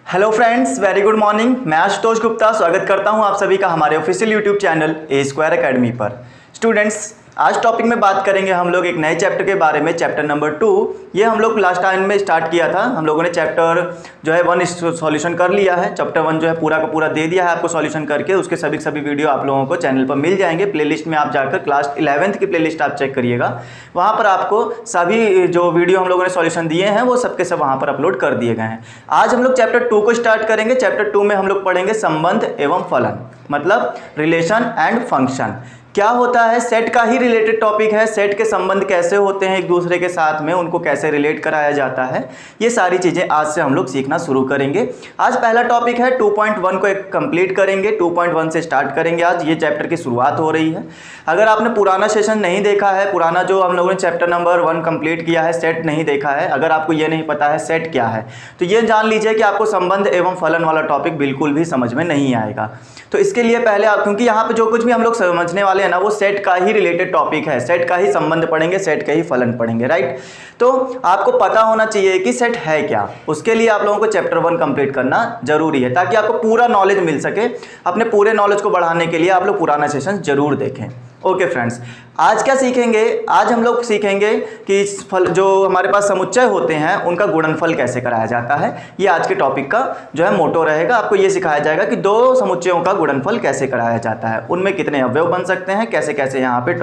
Hello friends, very good morning. मैं आशुतोष गुप्ता स्वागत करता हूं आप सभी का हमारे ऑफिशियल यूट्यूब चैनल ए स्क्वायर अकेडमी पर। स्टूडेंट्स, आज टॉपिक में बात करेंगे हम लोग एक नए चैप्टर के बारे में, चैप्टर नंबर 2। ये हम लोग लास्ट टाइम में स्टार्ट किया था। हम लोगों ने चैप्टर जो है 1 सॉल्यूशन कर लिया है। चैप्टर 1 जो है पूरा का पूरा दे दिया है आपको सॉल्यूशन करके। उसके सभी वीडियो आप लोगों को चैनल पर मिल जाएंगे। प्लेलिस्ट में आप जाकर क्लास 11th की प्लेलिस्ट आप चेक करिएगा, वहाँ पर आपको सभी जो वीडियो हम लोगों ने सॉल्यूशन दिए हैं वो सबके सब वहाँ पर अपलोड कर दिए गए हैं। आज हम लोग चैप्टर 2 को स्टार्ट करेंगे। चैप्टर 2 में हम लोग पढ़ेंगे संबंध एवं फलन, मतलब रिलेशन एंड फंक्शन। क्या होता है, सेट का ही रिलेटेड टॉपिक है। सेट के संबंध कैसे होते हैं एक दूसरे के साथ में, उनको कैसे रिलेट कराया जाता है, ये सारी चीज़ें आज से हम लोग सीखना शुरू करेंगे। आज पहला टॉपिक है 2.1 को एक कंप्लीट करेंगे। 2.1 से स्टार्ट करेंगे। आज ये चैप्टर की शुरुआत हो रही है। अगर आपने पुराना सेशन नहीं देखा है, पुराना जो हम लोगों ने चैप्टर नंबर 1 कंप्लीट किया है, सेट नहीं देखा है, अगर आपको ये नहीं पता है सेट क्या है, तो ये जान लीजिए कि आपको संबंध एवं फलन वाला टॉपिक बिल्कुल भी समझ में नहीं आएगा। तो इसके लिए पहले आप, क्योंकि यहाँ पे जो कुछ भी हम लोग समझने वाले हैं ना, वो सेट का ही रिलेटेड टॉपिक है। सेट का ही संबंध पढ़ेंगे, सेट का ही फलन पढ़ेंगे, राइट। तो आपको पता होना चाहिए कि सेट है क्या। उसके लिए आप लोगों को चैप्टर 1 कंप्लीट करना जरूरी है, ताकि आपको पूरा नॉलेज मिल सके। अपने पूरे नॉलेज को बढ़ाने के लिए आप लोग पुराना सेशन जरूर देखें। ओके फ्रेंड्स, आज क्या सीखेंगे? आज हम लोग सीखेंगे कि फल जो हमारे पास समुच्चय होते हैं उनका गुणनफल कैसे कराया जाता है। ये आज के टॉपिक का जो है मोटो रहेगा। आपको ये सिखाया जाएगा कि दो समुच्चयों का गुणनफल कैसे कराया जाता है, उनमें कितने अवयव बन सकते हैं, कैसे कैसे यहाँ पे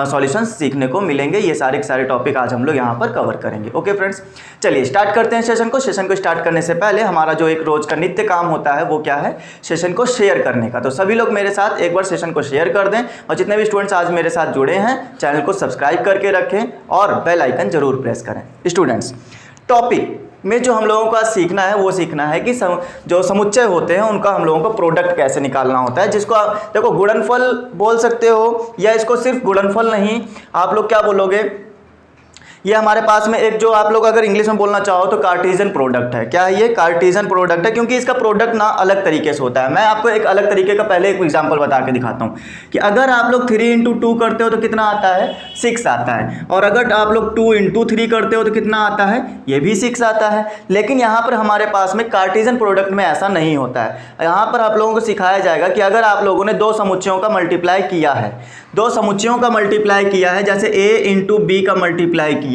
सॉल्यूशंस सीखने को मिलेंगे। ये सारे के सारे टॉपिक आज हम लोग यहाँ पर कवर करेंगे। ओके फ्रेंड्स, चलिए स्टार्ट करते हैं सेशन को। सेशन को स्टार्ट करने से पहले हमारा जो एक रोज का नित्य काम होता है वो क्या है, सेशन को शेयर करने का। तो सभी लोग मेरे साथ एक बार सेशन को शेयर कर दें, और जितने भी स्टूडेंट्स आज मेरे साथ जुड़े हैं चैनल को सब्सक्राइब करके रखें और बेल आइकन जरूर प्रेस करें। स्टूडेंट्स, टॉपिक में जो हम लोगों को आज सीखना है वो सीखना है कि जो समुच्चय होते हैं उनका हम लोगों को प्रोडक्ट कैसे निकालना होता है, जिसको आप देखो गुणनफल बोल सकते हो, या इसको सिर्फ गुणनफल नहीं, आप लोग क्या बोलोगे, ये हमारे पास में एक जो आप लोग अगर इंग्लिश में बोलना चाहो तो कार्टेशियन प्रोडक्ट है। क्या है ये? कार्टेशियन प्रोडक्ट है, क्योंकि इसका प्रोडक्ट ना अलग तरीके से होता है। मैं आपको एक अलग तरीके का पहले एक एग्जांपल बता के दिखाता हूँ कि अगर आप लोग 3 × 2 करते हो तो कितना आता है? 6 आता है। और अगर आप लोग 2 × 3 करते हो तो कितना आता है? ये भी 6 आता है। लेकिन यहाँ पर हमारे पास में कार्टेशियन प्रोडक्ट में ऐसा नहीं होता है। यहाँ पर आप लोगों को सिखाया जाएगा कि अगर आप लोगों ने दो समुच्चयों का मल्टीप्लाई किया है, दो समुच्चयों का मल्टीप्लाई किया है, जैसे a × b का मल्टीप्लाई किया,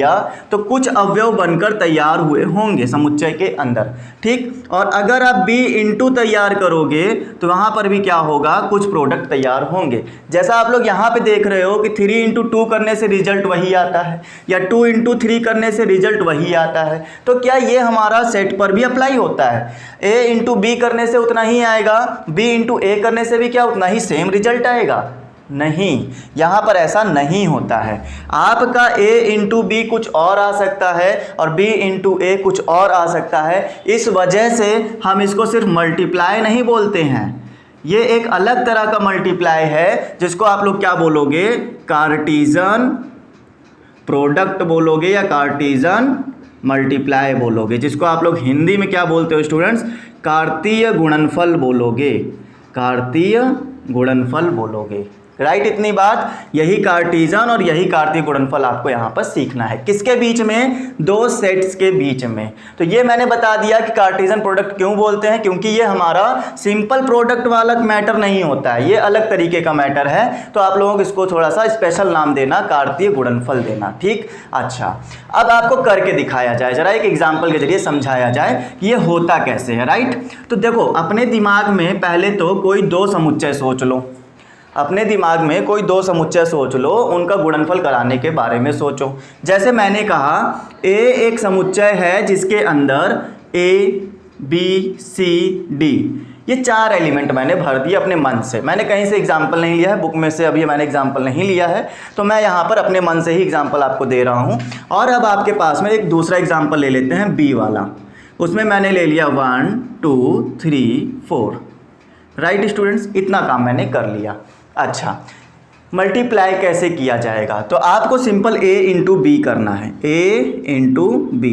तो कुछ अवयव बनकर तैयार हुए होंगे समुच्चय के अंदर, ठीक। और अगर आप b × तैयार करोगे तो वहां पर भी क्या होगा, कुछ प्रोडक्ट तैयार होंगे। जैसा आप लोग यहाँ पे देख रहे हो कि 3 × 2 करने से रिजल्ट वही आता है, या 2 × 3 करने से रिजल्ट वही आता है। तो क्या ये हमारा सेट पर भी अप्लाई होता है? a × b करने से उतना ही आएगा, b × a करने से भी क्या उतना ही सेम रिजल्ट आएगा? नहीं, यहाँ पर ऐसा नहीं होता है। आपका a × b कुछ और आ सकता है और b × a कुछ और आ सकता है। इस वजह से हम इसको सिर्फ मल्टीप्लाई नहीं बोलते हैं, ये एक अलग तरह का मल्टीप्लाई है, जिसको आप लोग क्या बोलोगे, कार्टेशियन प्रोडक्ट बोलोगे या कार्टेशियन मल्टीप्लाई बोलोगे, जिसको आप लोग हिंदी में क्या बोलते हो स्टूडेंट्स, कार्तीय गुणनफल बोलोगे, कार्तीय गुणनफल बोलोगे, राइट। इतनी बात, यही कार्टेशियन और यही कार्तीय गुणनफल आपको यहाँ पर सीखना है। किसके बीच में? दो सेट्स के बीच में। तो ये मैंने बता दिया कि कार्टेशियन प्रोडक्ट क्यों बोलते हैं, क्योंकि ये हमारा सिंपल प्रोडक्ट वाला मैटर नहीं होता है, ये अलग तरीके का मैटर है। तो आप लोगों को इसको थोड़ा सा स्पेशल नाम देना, कार्तीय गुणनफल देना, ठीक। अच्छा, अब आपको करके दिखाया जाए, जरा एक एग्जाम्पल के जरिए समझाया जाए कि ये होता कैसे है, राइट। तो देखो, अपने दिमाग में पहले तो कोई दो समुच्चय सोच लो, अपने दिमाग में कोई दो समुच्चय सोच लो, उनका गुणनफल कराने के बारे में सोचो। जैसे मैंने कहा A एक समुच्चय है जिसके अंदर A, B, C, D ये 4 एलिमेंट मैंने भर दिए अपने मन से। मैंने कहीं से एग्जाम्पल नहीं लिया है, बुक में से अभी मैंने एग्जाम्पल नहीं लिया है, तो मैं यहाँ पर अपने मन से ही एग्जाम्पल आपको दे रहा हूँ। और अब आपके पास में एक दूसरा एग्जाम्पल ले लेते हैं B वाला। उसमें मैंने ले लिया 1, 2, 3, 4, राइट स्टूडेंट्स, इतना काम मैंने कर लिया। अच्छा, मल्टीप्लाई कैसे किया जाएगा? तो आपको सिंपल a × b करना है, a × b।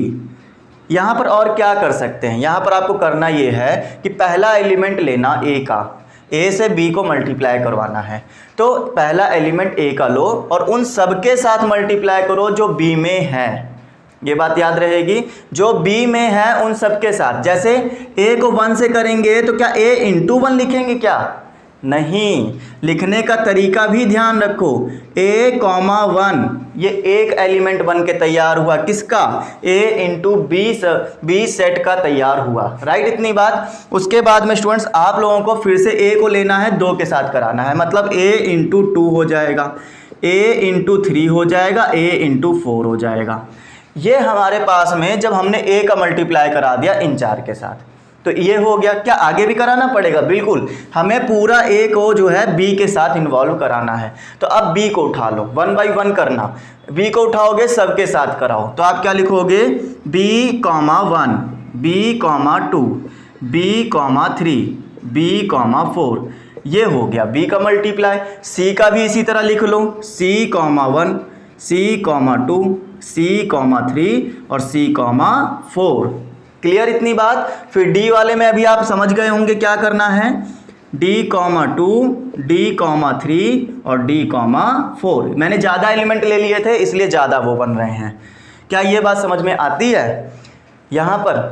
यहाँ पर और क्या कर सकते हैं, यहाँ पर आपको करना ये है कि पहला एलिमेंट लेना a का, a से b को मल्टीप्लाई करवाना है। तो पहला एलिमेंट a का लो और उन सब के साथ मल्टीप्लाई करो जो b में है, ये बात याद रहेगी। जो बी में है उन सब के साथ, जैसे ए को 1 से करेंगे तो क्या ए इंटू 1 लिखेंगे क्या? नहीं, लिखने का तरीका भी ध्यान रखो। a, 1 ये एक एलिमेंट बन के तैयार हुआ, किसका? a इंटू बी सेट का तैयार हुआ, राइट। इतनी बात। उसके बाद में स्टूडेंट्स आप लोगों को फिर से a को लेना है, 2 के साथ कराना है, मतलब a इंटू 2 हो जाएगा, a इंटू 3 हो जाएगा, a इंटू 4 हो जाएगा। ये हमारे पास में जब हमने a का मल्टीप्लाई करा दिया इन 4 के साथ, तो ये हो गया। क्या आगे भी कराना पड़ेगा? बिल्कुल, हमें पूरा ए को जो है बी के साथ इन्वॉल्व कराना है। तो अब बी को उठा लो, 1 बाई 1 करना। बी को उठाओगे सबके साथ कराओ, तो आप क्या लिखोगे? b, 1, b, 2, b, 3, b, 4। ये हो गया b का मल्टीप्लाई। c का भी इसी तरह लिख लो, c, 1, c, 2, c, 3 और c, 4। क्लियर इतनी बात। फिर डी वाले में अभी आप समझ गए होंगे क्या करना है। d, 2, d, 3 और d, 4। मैंने ज़्यादा एलिमेंट ले लिए थे इसलिए ज़्यादा वो बन रहे हैं। क्या ये बात समझ में आती है? यहाँ पर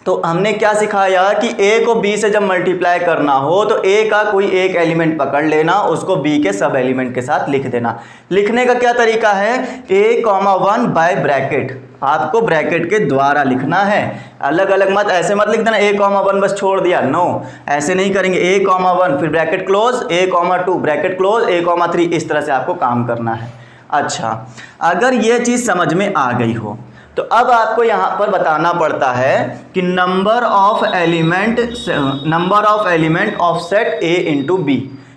तो हमने क्या सिखाया कि a को b से जब मल्टीप्लाई करना हो तो a का कोई एक एलिमेंट पकड़ लेना, उसको b के सब एलिमेंट के साथ लिख देना। लिखने का क्या तरीका है? a, 1 बाय ब्रैकेट, आपको ब्रैकेट के द्वारा लिखना है, अलग अलग मत, ऐसे मत लिख देना a, 1 बस छोड़ दिया, नो, ऐसे नहीं करेंगे। a, 1 फिर bracket close, a, 2 bracket close, a, 3, इस तरह से आपको काम करना है। अच्छा, अगर ये चीज़ समझ में आ गई हो तो अब आपको यहाँ पर बताना पड़ता है कि number of element of set A into B,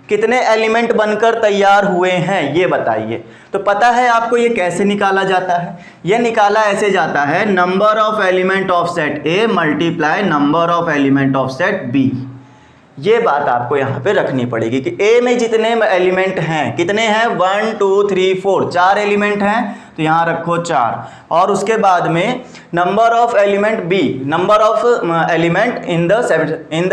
कितने एलिमेंट बनकर तैयार हुए हैं ये बताइए। तो पता है आपको ये कैसे निकाला जाता है? ये निकाला ऐसे जाता है, number of element of set A multiply number of element of set B। ये बात आपको यहाँ पे रखनी पड़ेगी कि A में जितने एलिमेंट हैं, कितने हैं? 1 2 3 4, 4 एलिमेंट हैं, तो यहाँ रखो 4। और उसके बाद में number of element B, number of element in the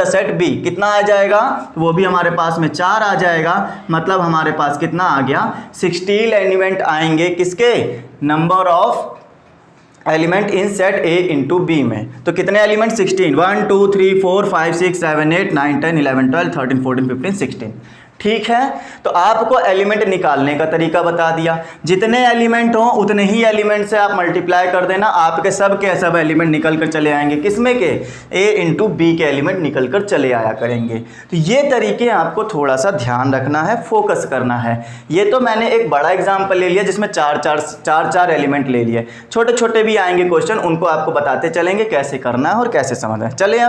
set B कितना आ जाएगा? तो वो भी हमारे पास में 4 आ जाएगा। मतलब हमारे पास कितना आ गया? 16 एलिमेंट आएंगे, किसके? Number of element in set A into B में। तो कितने एलिमेंट? 16, 1 2 3 4 5 6 7 8 9 10 11 12 13 14 15 16। ठीक है, तो आपको एलिमेंट निकालने का तरीका बता दिया। जितने एलिमेंट हों उतने ही एलिमेंट से आप मल्टीप्लाई कर देना, आपके सब के सब एलिमेंट निकल कर चले आएंगे। किसमें के? A इंटू बी के एलिमेंट निकल कर चले आया करेंगे। तो ये तरीके आपको थोड़ा सा ध्यान रखना है, फोकस करना है। ये तो मैंने एक बड़ा एग्जाम्पल ले लिया जिसमें चार एलिमेंट ले लिए, छोटे छोटे भी आएंगे क्वेश्चन, उनको आपको बताते चलेंगे कैसे करना है और कैसे समझना है। चलें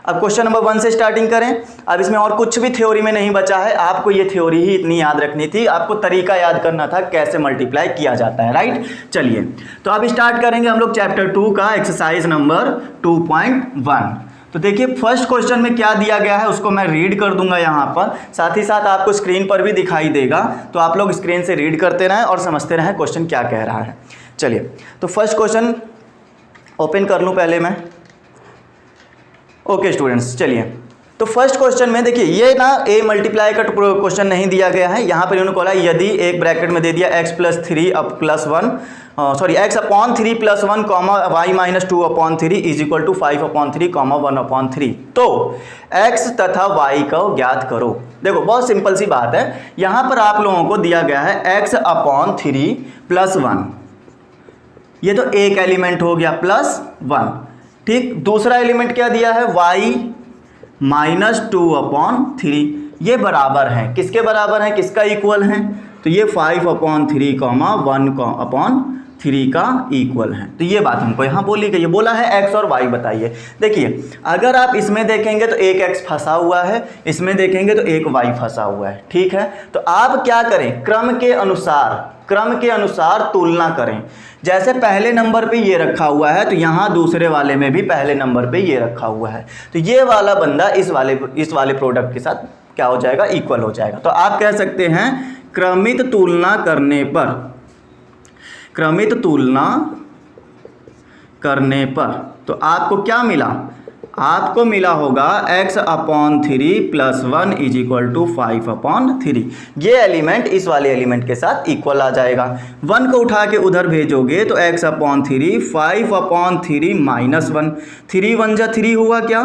अब क्वेश्चन नंबर 1 से स्टार्टिंग करें। अब इसमें और कुछ भी थ्योरी में नहीं बचा है, आपको ये थ्योरी ही इतनी याद रखनी थी, आपको तरीका याद करना था कैसे मल्टीप्लाई किया जाता है, राइट। चलिए, तो अब स्टार्ट करेंगे हम लोग चैप्टर 2 का एक्सरसाइज नंबर 2.1। तो देखिए फर्स्ट क्वेश्चन में क्या दिया गया है उसको मैं रीड कर दूंगा यहाँ पर, साथ ही साथ आपको स्क्रीन पर भी दिखाई देगा, तो आप लोग स्क्रीन से रीड करते रहें और समझते रहें क्वेश्चन क्या कह रहा है। चलिए, तो फर्स्ट क्वेश्चन ओपन कर लूँ पहले मैं। ओके स्टूडेंट्स, चलिए, तो फर्स्ट क्वेश्चन में देखिए ये ना a मल्टीप्लाई का क्वेश्चन नहीं दिया गया है, यहाँ पर इन्होंने बोला यदि एक ब्रैकेट में दे दिया x plus 3 up plus 1 x upon 3 plus 1 comma y minus 2 upon 3 is equal to 5 upon 3 comma 1 upon 3, तो x तथा y को ज्ञात करो। देखो बहुत सिंपल सी बात है, यहाँ पर आप लोगों को दिया गया है x अपॉन 3 प्लस 1, ये तो एक एलिमेंट हो गया प्लस 1, ठीक। दूसरा एलिमेंट क्या दिया है? y माइनस 2 अपॉन 3, ये बराबर हैं, किसके बराबर हैं, किसका इक्वल हैं? तो ये 5 अपॉन 3 कॉमा 1 अपॉन 3 का इक्वल है। तो ये बात हमको यहाँ बोली गई है, बोला है x और y बताइए। देखिए अगर आप इसमें देखेंगे तो एक x फंसा हुआ है, इसमें देखेंगे तो एक y फंसा हुआ है, ठीक है। तो आप क्या करें? क्रम के अनुसार तुलना करें। जैसे पहले नंबर पे ये रखा हुआ है तो यहाँ दूसरे वाले में भी पहले नंबर पे ये रखा हुआ है, तो ये वाला बंदा इस वाले प्रोडक्ट के साथ क्या हो जाएगा? इक्वल हो जाएगा। तो आप कह सकते हैं क्रमित तुलना करने पर तो आपको क्या मिला? आपको मिला होगा x/3 + 1 = 5/3। ये एलिमेंट इस वाले एलिमेंट के साथ इक्वल आ जाएगा। 1 को उठा के उधर भेजोगे तो x/3 5/3 - 1, 3 1 जा 3 हुआ क्या,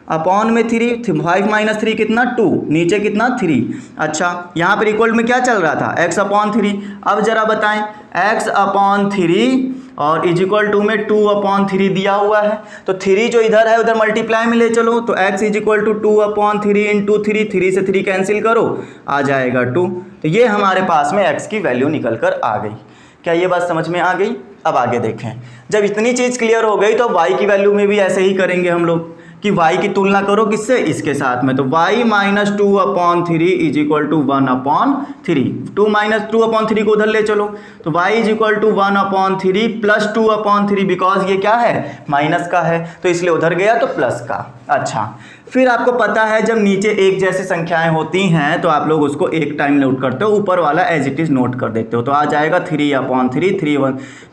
अपॉन में 3, 5 - 3 कितना 2, नीचे कितना 3। अच्छा, यहाँ पर इक्वल में क्या चल रहा था, x/3। अब जरा बताएं, x/3 और = में 2/3 दिया हुआ है, तो 3 जो इधर है उधर मल्टीप्लाई में ले चलो, तो x = 2/3 × 3, 3 से 3 कैंसिल करो, आ जाएगा 2। तो ये हमारे पास में x की वैल्यू निकल कर आ गई। क्या ये बात समझ में आ गई? अब आगे देखें, जब इतनी चीज़ क्लियर हो गई तो y की वैल्यू में भी ऐसे ही करेंगे हम लोग कि y की तुलना करो किससे, इसके साथ में। तो y - 2/3 = 1/3, 2 - 2/3 को उधर ले चलो, तो y = 1/3 + 2/3, बिकॉज ये क्या है, माइनस का है, तो इसलिए उधर गया तो प्लस का। अच्छा, फिर आपको पता है जब नीचे एक जैसी संख्याएं होती हैं तो आप लोग उसको एक टाइम नोट करते हो, ऊपर वाला एज इट इज नोट कर देते हो, तो आ जाएगा 3/3, 3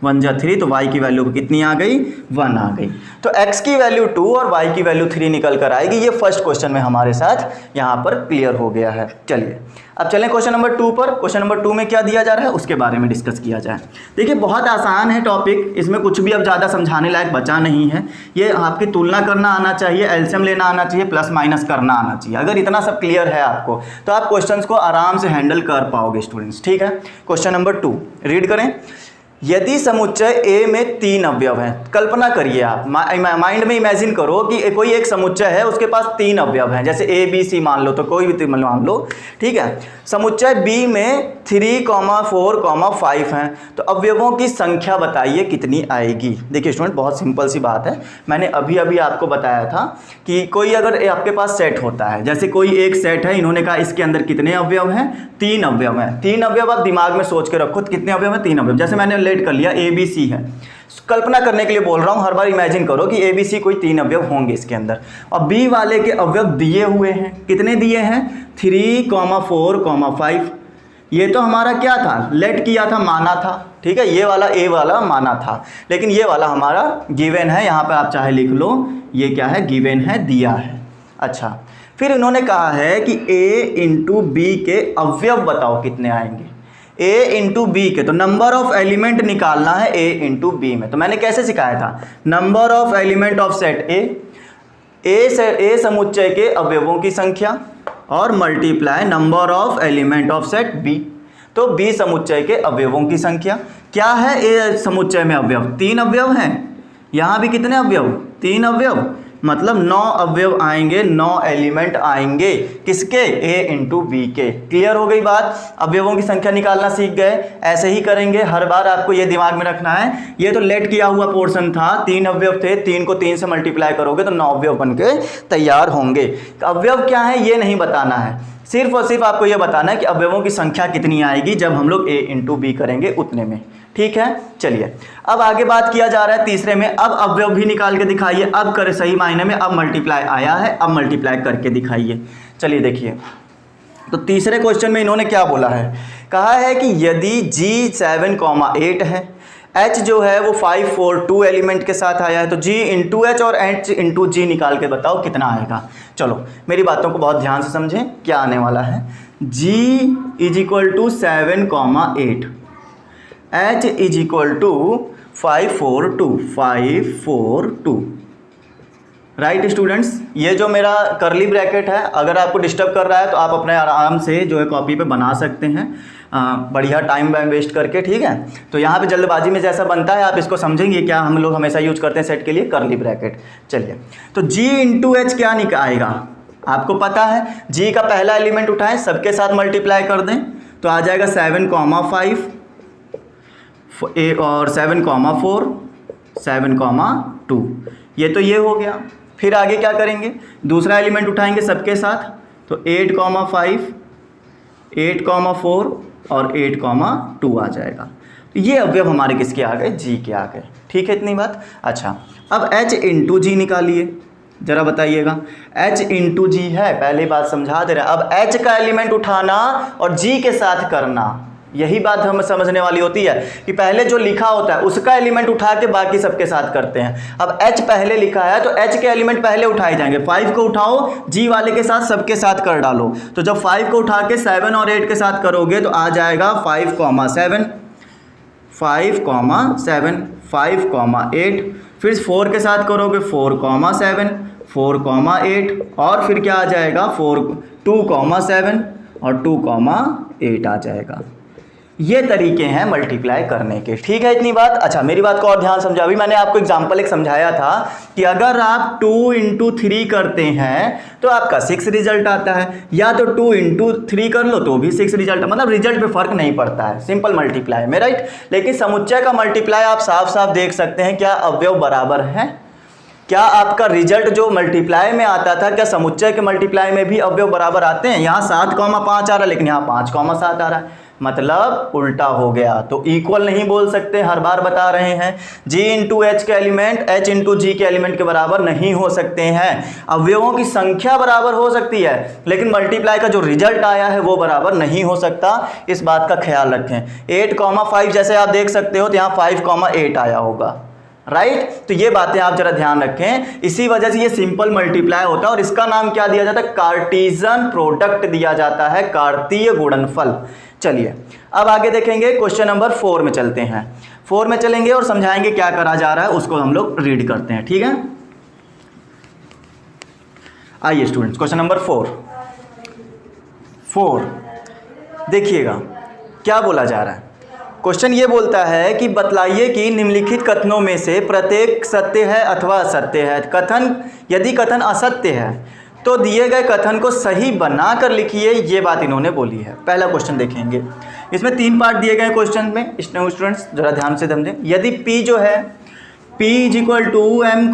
1 जा 3, तो y की वैल्यू कितनी आ गई, 1 आ गई। तो x की वैल्यू 2 और y की वैल्यू 3 निकल कर आएगी। ये फर्स्ट क्वेश्चन में हमारे साथ यहाँ पर क्लियर हो गया है। चलिए अब चलें क्वेश्चन नंबर 2 पर। क्वेश्चन नंबर 2 में क्या दिया जा रहा है उसके बारे में डिस्कस किया जाए। देखिए बहुत आसान है टॉपिक, इसमें कुछ भी अब ज़्यादा समझाने लायक बचा नहीं है। ये आपकी तुलना करना आना चाहिए, एलसीएम लेना आना चाहिए, प्लस माइनस करना आना चाहिए। अगर इतना सब क्लियर है आपको तो आप क्वेश्चंस को आराम से हैंडल कर पाओगे स्टूडेंट्स, ठीक है। क्वेश्चन नंबर 2 रीड करें। यदि समुच्चय A में 3 अवयव हैं, कल्पना करिए आप, माइंड में इमेजिन करो कि कोई एक समुच्चय है, उसके पास 3 अवयव हैं, जैसे A B C मान लो, तो कोई भी मान लो, ठीक है। समुच्चय B में 3, 4, 5 हैं, तो अवयवों की संख्या बताइए कितनी आएगी। देखिए स्टूडेंट बहुत सिंपल सी बात है, मैंने अभी अभी आपको बताया था कि कोई अगर आपके पास सेट होता है, जैसे कोई एक सेट है, इन्होंने कहा इसके अंदर कितने अवयव हैं, 3 अवयव हैं। 3 अवयव आप दिमाग में सोच के रखो, कितने अवयव हैं, 3 अवयव। जैसे मैंने लेट कर लिया ABC है, कल्पना करने के लिए बोल रहा हूं, हर बार इमेजिन करो कि ABC कोई 3 अवयव होंगे इसके अंदर, और B वाले के अवयव दिए हुए हैं, कितने दिए हैं, 3, 4, 5। ये तो हमारा क्या था, लेट किया था, माना था, ठीक है। ये वाला A वाला माना था, लेकिन ये वाला हमारा गिवन है, यहाँ पे आप चाहे लिख लो, ये क्या है, गिवन है, दिया है। अच्छा, फिर इन्होंने कहा है कि A × B के अवयव बताओ कितने आएंगे। A × B के, तो नंबर ऑफ एलिमेंट निकालना है A × B में। तो मैंने कैसे सिखाया था, number of element of set A समुच्चय के अवयवों की संख्या और multiply number of element of set B। तो B समुच्चय के अवयवों की संख्या क्या है, A समुच्चय में अवयव 3 अवयव हैं, यहाँ भी कितने अवयव, 3 अवयव, मतलब 9 अवयव आएंगे, 9 एलिमेंट आएंगे, किसके, A × B के। क्लियर हो गई बात, अवयवों की संख्या निकालना सीख गए। ऐसे ही करेंगे हर बार, आपको ये दिमाग में रखना है। ये तो लेट किया हुआ पोर्शन था, 3 अवयव थे, 3 को 3 से मल्टीप्लाई करोगे तो 9 अवयव बन के तैयार होंगे। अवयव क्या है ये नहीं बताना है, सिर्फ और सिर्फ आपको ये बताना है कि अवयवों की संख्या कितनी आएगी जब हम लोग A × B करेंगे उतने में, ठीक है। चलिए अब आगे बात किया जा रहा है तीसरे में, अब अवयव भी निकाल के दिखाइए। अब करे सही मायने में, अब मल्टीप्लाई आया है, अब मल्टीप्लाई करके दिखाइए। चलिए देखिए, तो तीसरे क्वेश्चन में इन्होंने क्या बोला है, कहा है कि यदि G 7, 8 है, H जो है वो 5, 4, 2 एलिमेंट के साथ आया है, तो G × H और H × G निकाल के बताओ कितना आएगा। चलो मेरी बातों को बहुत ध्यान से समझें, क्या आने वाला है, G = 7, 8, H = 5, 4, 2, 5, 4, 2। राइट स्टूडेंट्स, ये जो मेरा करली ब्रैकेट है, अगर आपको डिस्टर्ब कर रहा है तो आप अपने आराम से जो है कॉपी पे बना सकते हैं, बढ़िया टाइम वेस्ट करके, ठीक है। तो यहाँ पे जल्दबाजी में जैसा बनता है आप इसको समझेंगे, क्या हम लोग हमेशा यूज करते हैं सेट के लिए, करली ब्रैकेट। चलिए, तो G × H क्या आएगा, आपको पता है, G का पहला एलिमेंट उठाएं, सबके साथ मल्टीप्लाई कर दें, तो आ जाएगा 7, 5 और 7, 4, 7, 2। ये तो ये हो गया। फिर आगे क्या करेंगे, दूसरा एलिमेंट उठाएंगे सबके साथ, तो 8, 5, 8, 4 और 8, 2 आ जाएगा। ये अवयव हमारे किसके आ गए, G के आ गए, ठीक है इतनी बात। अच्छा, अब H × G निकालिए, जरा बताइएगा। H × G है, पहले बात समझा दे रहा है। अब H का एलिमेंट उठाना और G के साथ करना, यही बात हम समझने वाली होती है कि पहले जो लिखा होता है उसका एलिमेंट उठा के बाकी सबके साथ करते हैं। अब h पहले लिखा है तो h के एलिमेंट पहले उठाए जाएंगे। 5 को उठाओ g वाले के साथ सबके साथ कर डालो, तो जब 5 को उठा के 7 और 8 के साथ करोगे तो आ जाएगा 5, 7 5, 7 5, 8। फिर 4 के साथ करोगे 4, 7 4, 8 और फिर क्या आ जाएगा 4, 2, 7 और 2, 8 आ जाएगा। ये तरीके हैं मल्टीप्लाई करने के, ठीक है इतनी बात। अच्छा मेरी बात को और ध्यान समझा। अभी मैंने आपको एग्जांपल एक समझाया था कि अगर आप 2 × 3 करते हैं तो आपका 6 रिजल्ट आता है, या तो 2 × 3 कर लो तो भी 6 रिजल्ट, मतलब रिजल्ट पे फर्क नहीं पड़ता है, सिंपल मल्टीप्लाई में, राइट। लेकिन समुच्चय का मल्टीप्लाई आप साफ साफ देख सकते हैं, क्या अवयव बराबर है, क्या आपका रिजल्ट जो मल्टीप्लाई में आता था क्या समुच्चय के मल्टीप्लाई में भी अवयव बराबर आते हैं। यहाँ 7, 5 आ रहा है लेकिन यहाँ 5, 7 आ रहा है, मतलब उल्टा हो गया। तो इक्वल नहीं बोल सकते, हर बार बता रहे हैं। g × h के एलिमेंट h × g के एलिमेंट के बराबर नहीं हो सकते हैं। अवयवों की संख्या बराबर हो सकती है लेकिन मल्टीप्लाई का जो रिजल्ट आया है वो बराबर नहीं हो सकता, इस बात का ख्याल रखें। 8, 5 जैसे आप देख सकते हो तो यहाँ 5, 8 आया होगा, राइट। तो ये बातें आप जरा ध्यान रखें, इसी वजह से ये सिंपल मल्टीप्लाई होता है और इसका नाम क्या दिया जाता है, कार्टीजन प्रोडक्ट दिया जाता है, कार्तीय गुणनफल। चलिए अब आगे देखेंगे, क्वेश्चन नंबर 4 में चलते हैं। 4 में चलेंगे और समझाएंगे क्या करा जा रहा है, उसको हम लोग रीड करते हैं, ठीक है। आइए स्टूडेंट्स, क्वेश्चन नंबर 4 देखिएगा क्या बोला जा रहा है। क्वेश्चन ये बोलता है कि बतलाइए कि निम्नलिखित कथनों में से प्रत्येक सत्य है अथवा असत्य है। कथन, यदि कथन असत्य है तो दिए गए कथन को सही बनाकर लिखिए, ये बात इन्होंने बोली है। पहला क्वेश्चन देखेंगे, इसमें 3 पार्ट दिए गए क्वेश्चन में, स्टूडेंट्स जरा ध्यान से समझें। यदि p जो है p = m,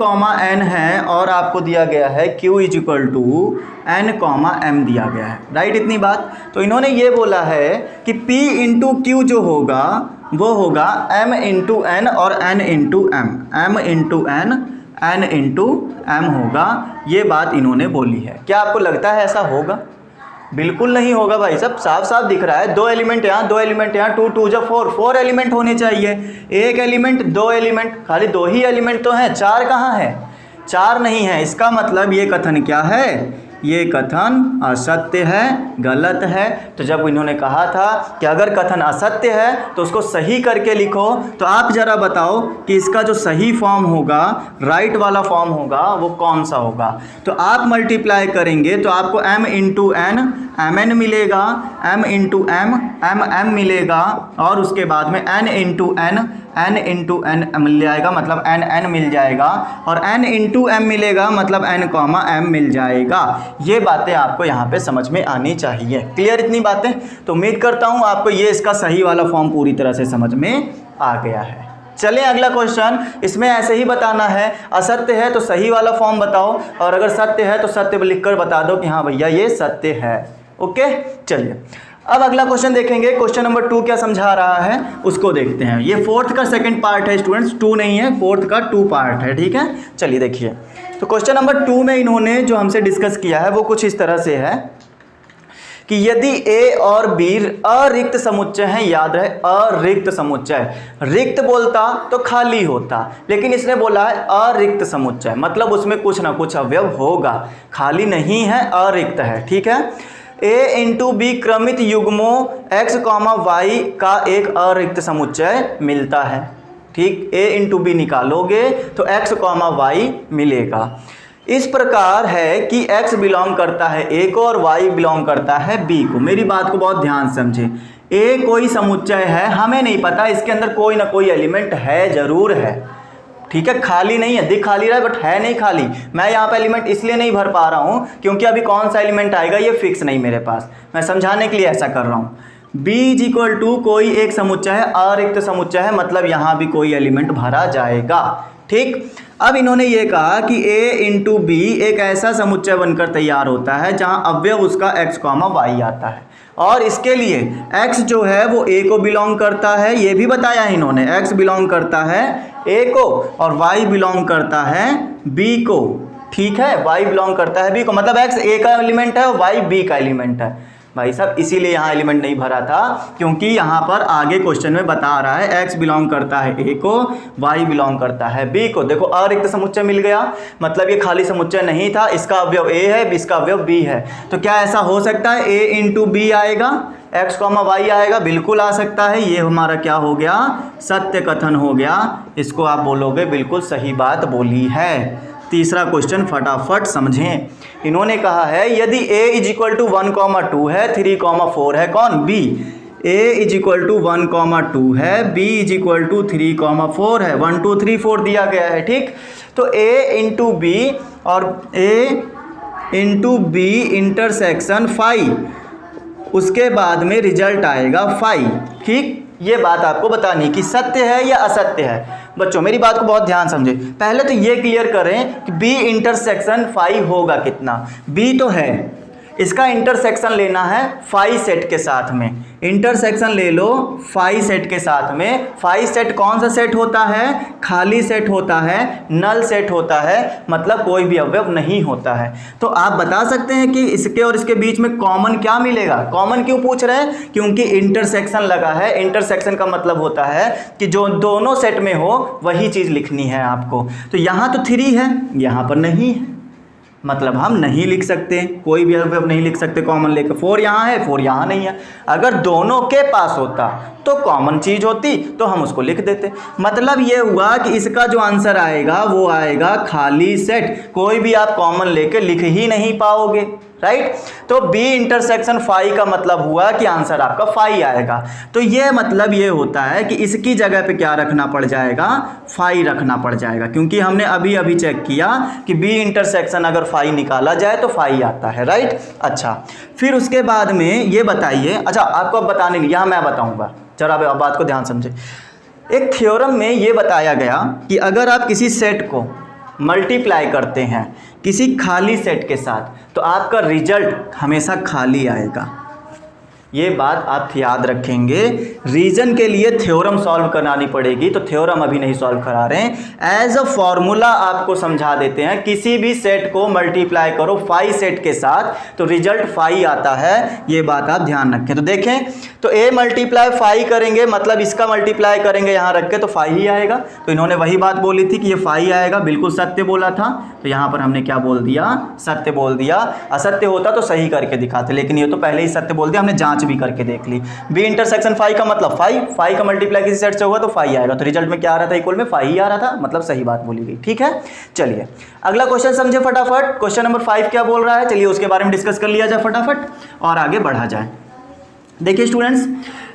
n है और आपको दिया गया है q = n, m दिया गया है, राइट इतनी बात। तो इन्होंने ये बोला है कि p × q जो होगा वो होगा m × n और n × m, m × n, n × m होगा, ये बात इन्होंने बोली है। क्या आपको लगता है ऐसा होगा? बिल्कुल नहीं होगा भाई, सब साफ साफ दिख रहा है। 2 एलिमेंट यहाँ, 2 एलिमेंट यहाँ, 2 2 4 एलिमेंट होने चाहिए। 1 एलिमेंट, 2 एलिमेंट, खाली 2 ही एलिमेंट तो हैं, 4 कहाँ है? 4 नहीं है। इसका मतलब ये कथन क्या है? ये कथन असत्य है, गलत है। तो जब इन्होंने कहा था कि अगर कथन असत्य है तो उसको सही करके लिखो, तो आप जरा बताओ कि इसका जो सही फॉर्म होगा, राइट वाला फॉर्म होगा, वो कौन सा होगा। तो आप मल्टीप्लाई करेंगे तो आपको m × n mn मिलेगा, m × m mm मिलेगा और उसके बाद में n × n मिल जाएगा, मतलब n मिल जाएगा, और n × m मिलेगा मतलब n, m मिल जाएगा। ये बातें आपको यहाँ पे समझ में आनी चाहिए। क्लियर इतनी बातें? तो उम्मीद करता हूँ आपको ये इसका सही वाला फॉर्म पूरी तरह से समझ में आ गया है। चलें अगला क्वेश्चन, इसमें ऐसे ही बताना है, असत्य है तो सही वाला फॉर्म बताओ और अगर सत्य है तो सत्य लिखकर बता दो कि हाँ भैया ये सत्य है। ओके चलिए अब अगला क्वेश्चन देखेंगे। क्वेश्चन नंबर 2 क्या समझा रहा है उसको देखते हैं। ये 4th का सेकंड पार्ट है स्टूडेंट्स, 2 नहीं है, 4th का 2 पार्ट है, ठीक है। चलिए देखिए, तो क्वेश्चन नंबर 2 में इन्होंने जो हमसे डिस्कस किया है वो कुछ इस तरह से है कि यदि a और b अरिक्त समुच्चय हैं, याद रहे अरिक्त समुच्चय, रिक्त बोलता तो खाली होता, लेकिन इसने बोला है अरिक्त समुच्चय, मतलब उसमें कुछ ना कुछ अवयव होगा, खाली नहीं है, अरिक्त है, ठीक है। a × b क्रमित युग्मों x, y का एक अरिक्त समुच्चय मिलता है, ठीक। a × b निकालोगे तो x, y मिलेगा। इस प्रकार है कि x बिलोंग करता है a को और y बिलोंग करता है b को। मेरी बात को बहुत ध्यान समझे, a कोई समुच्चय है, हमें नहीं पता, इसके अंदर कोई ना कोई एलिमेंट है, जरूर है, ठीक है, खाली नहीं है, दिख खाली रहा है बट है नहीं खाली। मैं यहाँ पे एलिमेंट इसलिए नहीं भर पा रहा हूँ क्योंकि अभी कौन सा एलिमेंट आएगा ये फिक्स नहीं मेरे पास, मैं समझाने के लिए ऐसा कर रहा हूँ। b = कोई एक समुच्चय है, अरिक्त समुच्चय है, मतलब यहाँ भी कोई एलिमेंट भरा जाएगा, ठीक। अब इन्होंने ये कहा कि a × b एक ऐसा समुच्चय बनकर तैयार होता है जहाँ अवयव उसका x, y आता है, और इसके लिए x जो है वो a को बिलोंग करता है, ये भी बताया है इन्होंने, x बिलोंग करता है a को और y बिलोंग करता है b को, ठीक है, y बिलोंग करता है b को, मतलब x a का एलिमेंट है और y b का एलिमेंट है। भाई साहब इसीलिए यहाँ एलिमेंट नहीं भरा था, क्योंकि यहाँ पर आगे क्वेश्चन में बता रहा है x बिलोंग करता है a को, y बिलोंग करता है b को। देखो अरिक्त समुच्चय मिल गया, मतलब ये खाली समुच्चय नहीं था, इसका अवयव a है, इसका अवयव b है। तो क्या ऐसा हो सकता है a इंटू बी आएगा, x कॉमा वाई आएगा? बिल्कुल आ सकता है। ये हमारा क्या हो गया? सत्य कथन हो गया। इसको आप बोलोगे बिल्कुल सही बात बोली है। तीसरा क्वेश्चन फटाफट समझें। इन्होंने कहा है यदि a इज इक्वल टू 1,2 है, 3,4 है, कौन? b। a is equal to 1,2 है, b इज इक्वल टू 3,4 है, 1 2 3 4 दिया गया है, ठीक। तो a इंटू बी और a इंटू बी इंटरसेक्शन 5, उसके बाद में रिजल्ट आएगा 5, ठीक। ये बात आपको बतानी कि सत्य है या असत्य है। बच्चों मेरी बात को बहुत ध्यान समझे। पहले तो ये क्लियर करें कि b इंटरसेक्शन 5 होगा कितना। b तो है, इसका इंटरसेक्शन लेना है 5 सेट के साथ में। इंटरसेक्शन ले लो 5 सेट के साथ में। 5 सेट कौन सा सेट होता है? खाली सेट होता है, नल सेट होता है, मतलब कोई भी अवयव नहीं होता है। तो आप बता सकते हैं कि इसके और इसके बीच में कॉमन क्या मिलेगा? कॉमन क्यों पूछ रहे हैं? क्योंकि इंटरसेक्शन लगा है। इंटरसेक्शन का मतलब होता है कि जो दोनों सेट में हो वही चीज़ लिखनी है आपको। तो यहाँ तो 3 है, यहाँ पर नहीं है, मतलब हम नहीं लिख सकते, कोई भी अवयव नहीं लिख सकते कॉमन लेकर। 4 यहाँ है, 4 यहाँ नहीं है। अगर दोनों के पास होता तो कॉमन चीज होती तो हम उसको लिख देते। मतलब ये हुआ कि इसका जो आंसर आएगा वो आएगा खाली सेट। कोई भी आप कॉमन लेके लिख ही नहीं पाओगे, राइट। तो b इंटरसेक्शन 5 का मतलब हुआ कि आंसर आपका 5 आएगा। तो ये मतलब ये होता है कि इसकी जगह पे क्या रखना पड़ जाएगा? 5 रखना पड़ जाएगा, क्योंकि हमने अभी अभी चेक किया कि b इंटरसेक्शन अगर 5 निकाला जाए तो 5 आता है, राइट। अच्छा, फिर उसके बाद में ये बताइए, अच्छा आपको अब बताने नहीं, यहाँ मैं बताऊँगा, जरा अब बात को ध्यान समझे। एक थ्योरम में ये बताया गया कि अगर आप किसी सेट को मल्टीप्लाई करते हैं किसी खाली सेट के साथ तो आपका रिजल्ट हमेशा खाली आएगा। ये बात आप याद रखेंगे। रीजन के लिए थ्योरम सॉल्व करानी पड़ेगी, तो थ्योरम अभी नहीं सॉल्व करा रहे हैं। एज अ फॉर्मूला आपको समझा देते हैं। किसी भी सेट को मल्टीप्लाई करो 5 सेट के साथ तो रिजल्ट 5 आता है। ये बात आप ध्यान रखें। तो देखें, तो a मल्टीप्लाई 5 करेंगे, मतलब इसका मल्टीप्लाई करेंगे यहाँ रख के तो 5 ही आएगा। तो इन्होंने वही बात बोली थी कि ये 5 आएगा, बिल्कुल सत्य बोला था। तो यहाँ पर हमने क्या बोल दिया? सत्य बोल दिया। असत्य होता तो सही करके दिखाते, लेकिन ये तो पहले ही सत्य बोल दिया, हमने जांच भी करके देख ली। b इंटरसेक्शन 5 का मतलब 5 का मल्टीप्लाई किसी सेट से होगा तो 5 आएगा। तो रिजल्ट में क्या आ रहा था? इक्वल में 5 ही आ रहा था, मतलब सही बात बोली गई, ठीक है। चलिए अगला क्वेश्चन समझे फटाफट। क्वेश्चन नंबर 5 क्या बोल रहा है, चलिए उसके बारे में डिस्कस कर लिया जाए फटाफट और आगे बढ़ा जाए। देखिए स्टूडेंट्स,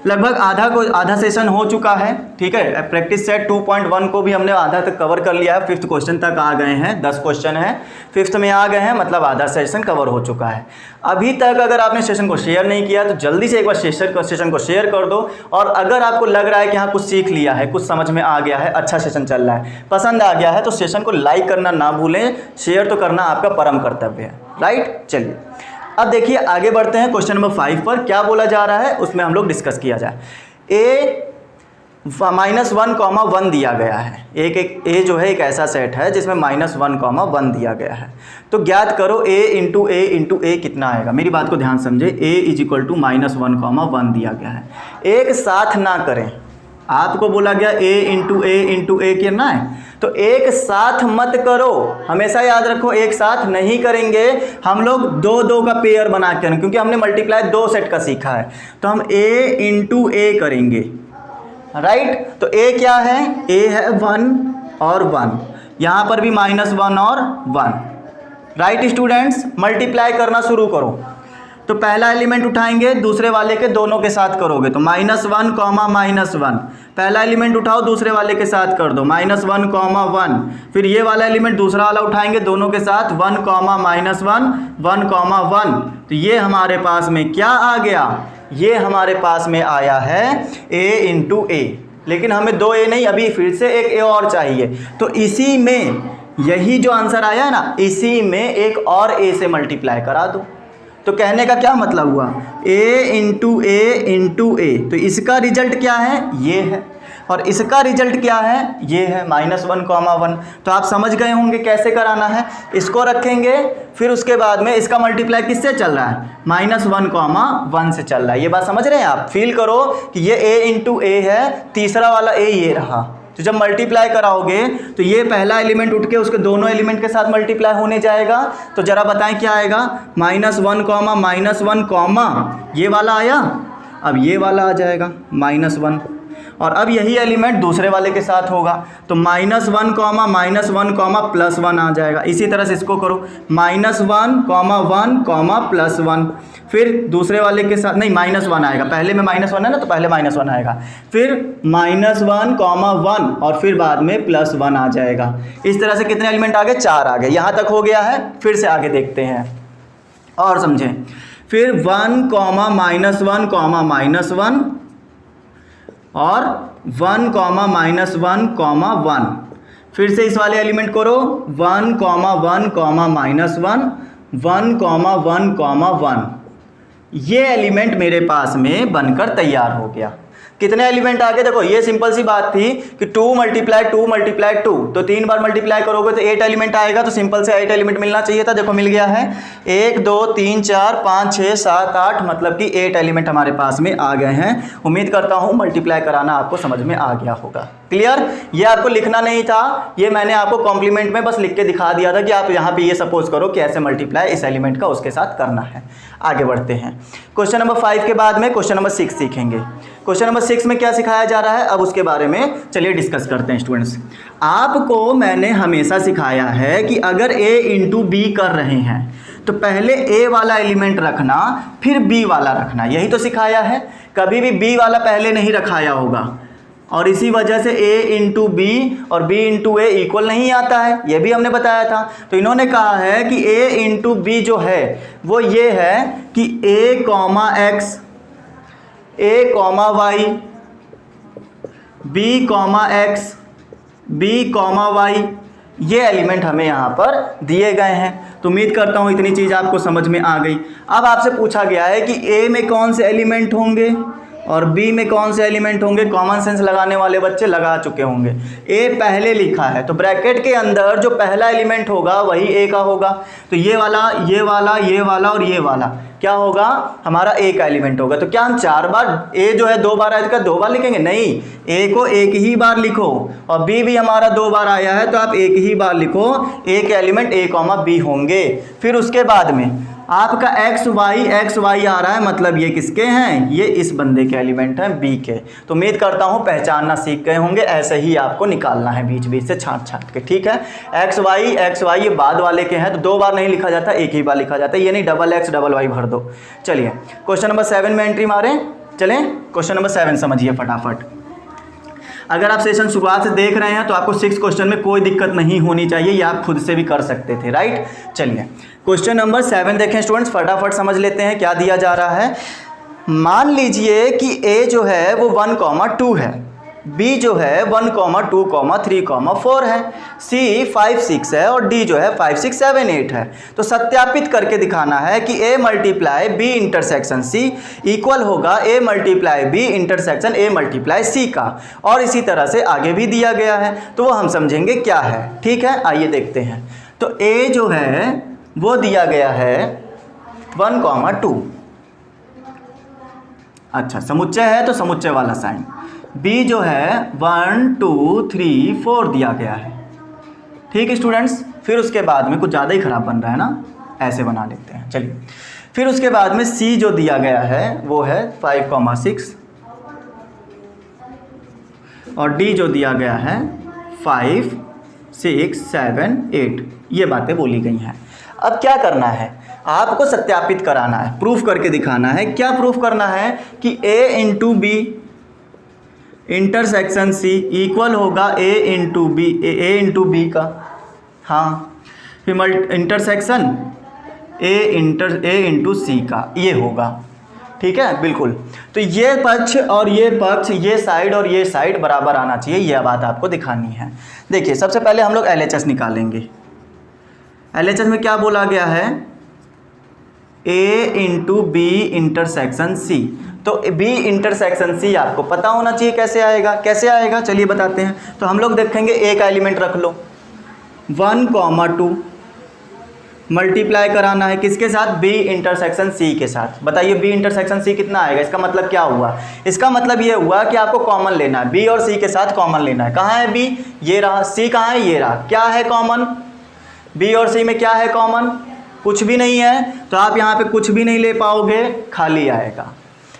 लगभग आधा सेशन हो चुका है, ठीक है। प्रैक्टिस सेट 2.1 को भी हमने आधा तक कवर कर लिया है। 5th क्वेश्चन तक आ गए हैं, 10 क्वेश्चन है, 5th में आ गए हैं, मतलब आधा सेशन कवर हो चुका है। अभी तक अगर आपने सेशन को शेयर नहीं किया तो जल्दी से एक बार सेशन को शेयर कर दो। और अगर आपको लग रहा है कि हाँ कुछ सीख लिया है, कुछ समझ में आ गया है, अच्छा सेशन चल रहा है, पसंद आ गया है, तो सेशन को लाइक करना ना भूलें, शेयर तो करना आपका परम कर्तव्य है, राइट। चलिए अब देखिए आगे बढ़ते हैं। क्वेश्चन नंबर 5 पर क्या बोला जा रहा है उसमें हम लोग डिस्कस किया जाए। -1,1 दिया गया है। ए जो है एक ऐसा सेट है जिसमें -1,1 दिया गया है। तो ज्ञात करो a इंटू ए कितना आएगा। मेरी बात को ध्यान समझे। a इज इक्वल टू -1,1 दिया गया है। एक साथ ना करें, आपको बोला गया a इंटू ए करना है तो एक साथ मत करो। हमेशा याद रखो एक साथ नहीं करेंगे हम लोग, 2 का पेयर बना के, क्योंकि हमने मल्टीप्लाई 2 सेट का सीखा है। तो हम a इंटू ए करेंगे, राइट। तो a क्या है? a है 1 और 1, यहाँ पर भी -1 और 1, राइट स्टूडेंट्स। मल्टीप्लाई करना शुरू करो। तो पहला एलिमेंट उठाएंगे, दूसरे वाले के दोनों के साथ करोगे तो -1, -1। पहला एलिमेंट उठाओ, दूसरे वाले के साथ कर दो -1, 1। फिर ये वाला एलिमेंट दूसरा वाला उठाएंगे, दोनों के साथ 1, -1, 1, 1। तो ये हमारे पास में क्या आ गया? ये हमारे पास में आया है a इंटू ए। लेकिन हमें 2 a नहीं, अभी फिर से एक a और चाहिए। तो इसी में यही जो आंसर आया है ना, इसी में एक और a से मल्टीप्लाई करा दो। तो कहने का क्या मतलब हुआ? a इंटू ए। तो इसका रिजल्ट क्या है? ये है। और इसका रिजल्ट क्या है, ये है -1,1। तो आप समझ गए होंगे कैसे कराना है। इसको रखेंगे, फिर उसके बाद में इसका मल्टीप्लाई किससे चल रहा है, -1,1 से चल रहा है। ये बात समझ रहे हैं आप। फील करो कि ये a इंटू ए है, तीसरा वाला a ये रहा। तो जब मल्टीप्लाई कराओगे तो ये पहला एलिमेंट उठ के उसके दोनों एलिमेंट के साथ मल्टीप्लाई होने जाएगा। तो जरा बताएं क्या आएगा, -1, ये वाला आया, अब ये वाला आ जाएगा -1, और अब यही एलिमेंट दूसरे वाले के साथ होगा तो -1, +1 आ जाएगा। इसी तरह से इसको करो, -1, 1, +1, फिर दूसरे वाले के साथ नहीं -1 आएगा, पहले में -1 है ना, तो पहले -1 आएगा, फिर -1, 1 और फिर बाद में +1 आ जाएगा। इस तरह से कितने एलिमेंट आ गए, 4 आ गए। यहाँ तक हो गया है, फिर से आगे देखते हैं और समझें। फिर 1, -1, -1 और 1, -1, 1। फिर से इस वाले एलिमेंट करो, 1, 1, -1, 1, 1। ये एलिमेंट मेरे पास में बनकर तैयार हो गया। कितने एलिमेंट आ गए, देखो ये सिंपल सी बात थी कि 2 × 2 तो 3 बार मल्टीप्लाई करोगे तो 8 एलिमेंट आएगा। तो सिंपल से 8 एलिमेंट मिलना चाहिए था, देखो मिल गया है। 1, 2, 3, 4, 5, 6, 7, 8 मतलब कि 8 एलिमेंट हमारे पास में आ गए हैं। उम्मीद करता हूँ मल्टीप्लाई कराना आपको समझ में आ गया होगा। क्लियर, ये आपको लिखना नहीं था, ये मैंने आपको कॉम्प्लीमेंट में बस लिख के दिखा दिया था कि आप यहाँ पे ये सपोज करो कि ऐसे मल्टीप्लाई इस एलिमेंट का उसके साथ करना है। आगे बढ़ते हैं, क्वेश्चन नंबर 5 के बाद में क्वेश्चन नंबर 6 सीखेंगे। क्वेश्चन नंबर 6 में क्या सिखाया जा रहा है, अब उसके बारे में चलिए डिस्कस करते हैं। स्टूडेंट्स, आपको मैंने हमेशा सिखाया है कि अगर a इंटू बी कर रहे हैं तो पहले a वाला एलिमेंट रखना, फिर b वाला रखना। यही तो सिखाया है, कभी भी b वाला पहले नहीं रखाया होगा। और इसी वजह से a इंटू बी और b इंटू ए इक्वल नहीं आता है, ये भी हमने बताया था। तो इन्होंने कहा है कि a इंटू बी जो है वो ये है कि a, x, a, y, b, x, b, y, ये एलिमेंट हमें यहाँ पर दिए गए हैं। तो उम्मीद करता हूँ इतनी चीज़ आपको समझ में आ गई। अब आपसे पूछा गया है कि a में कौन से एलिमेंट होंगे और b में कौन से एलिमेंट होंगे। कॉमन सेंस लगाने वाले बच्चे लगा चुके होंगे। a पहले लिखा है तो ब्रैकेट के अंदर जो पहला एलिमेंट होगा वही a का होगा। तो ये वाला, ये वाला, ये वाला और ये वाला क्या होगा, हमारा a का एलिमेंट होगा। तो क्या हम 4 बार, a जो है 2 बार आया तो 2 बार लिखेंगे, नहीं, a को एक ही बार लिखो। और b भी हमारा 2 बार आया है तो आप एक ही बार लिखो, a के एलिमेंट a, b होंगे। फिर उसके बाद में आपका x y आ रहा है, मतलब ये किसके हैं, ये इस बंदे के एलिमेंट हैं b के। तो उम्मीद करता हूँ पहचानना सीख गए होंगे। ऐसे ही आपको निकालना है बीच बीच से छांट के, ठीक है। x y ये बाद वाले के हैं तो 2 बार नहीं लिखा जाता, एक ही बार लिखा जाता है। ये नहीं XX y भर दो। चलिए क्वेश्चन नंबर 7 में एंट्री मारें। चलें क्वेश्चन नंबर 7 समझिए फटाफट। अगर आप सेशन शुरुआत से देख रहे हैं तो आपको 6 क्वेश्चन में कोई दिक्कत नहीं होनी चाहिए, ये आप खुद से भी कर सकते थे, राइट। चलिए क्वेश्चन नंबर 7 देखें स्टूडेंट्स, फटाफट समझ लेते हैं क्या दिया जा रहा है। मान लीजिए कि a जो है वो 1, 2 है, b जो है 1, 2, 3, 4 है, c 5, 6 है और d जो है 5, 6, 7, 8 है। तो सत्यापित करके दिखाना है कि a multiply b intersection c equal होगा a multiply b intersection a multiply c का। और इसी तरह से आगे भी दिया गया है तो वो हम समझेंगे क्या है, ठीक है। आइए देखते हैं। तो a जो है वो दिया गया है 1, 2, अच्छा समुच्चय है तो समुच्चय वाला साइन। b जो है 1, 2, 3, 4 दिया गया है, ठीक है स्टूडेंट्स। फिर उसके बाद में कुछ ज़्यादा ही ख़राब बन रहा है ना, ऐसे बना लेते हैं। चलिए फिर उसके बाद में c जो दिया गया है वो है 5, 6 और d जो दिया गया है 5, 6, 7, 8। ये बातें बोली गई हैं। अब क्या करना है, आपको सत्यापित कराना है, प्रूफ करके दिखाना है। क्या प्रूफ करना है कि a into B intersection c equal होगा a इंटू बी का, हाँ, फिर इंटरसेक्शन a इंटू c का, ये होगा, ठीक है, बिल्कुल। तो ये पक्ष और ये पक्ष, ये साइड और ये साइड बराबर आना चाहिए, यह बात आपको दिखानी है। देखिए सबसे पहले हम लोग LHS निकालेंगे। LHS में क्या बोला गया है, a into B intersection c। तो बी इंटरसेक्शन सी आपको पता होना चाहिए कैसे आएगा। कैसे आएगा चलिए बताते हैं। तो हम लोग देखेंगे एक एलिमेंट रख लो 1, 2 मल्टीप्लाई कराना है किसके साथ, बी इंटरसेक्शन सी के साथ। बताइए बी इंटरसेक्शन सी कितना आएगा। इसका मतलब क्या हुआ, इसका मतलब ये हुआ कि आपको कॉमन लेना है, बी और सी के साथ कॉमन लेना है। कहाँ है बी, ये रहा, सी कहाँ है, ये रहा। क्या है कॉमन, बी और सी में क्या है कॉमन, कुछ भी नहीं है। तो आप यहाँ पे कुछ भी नहीं ले पाओगे, खाली आएगा।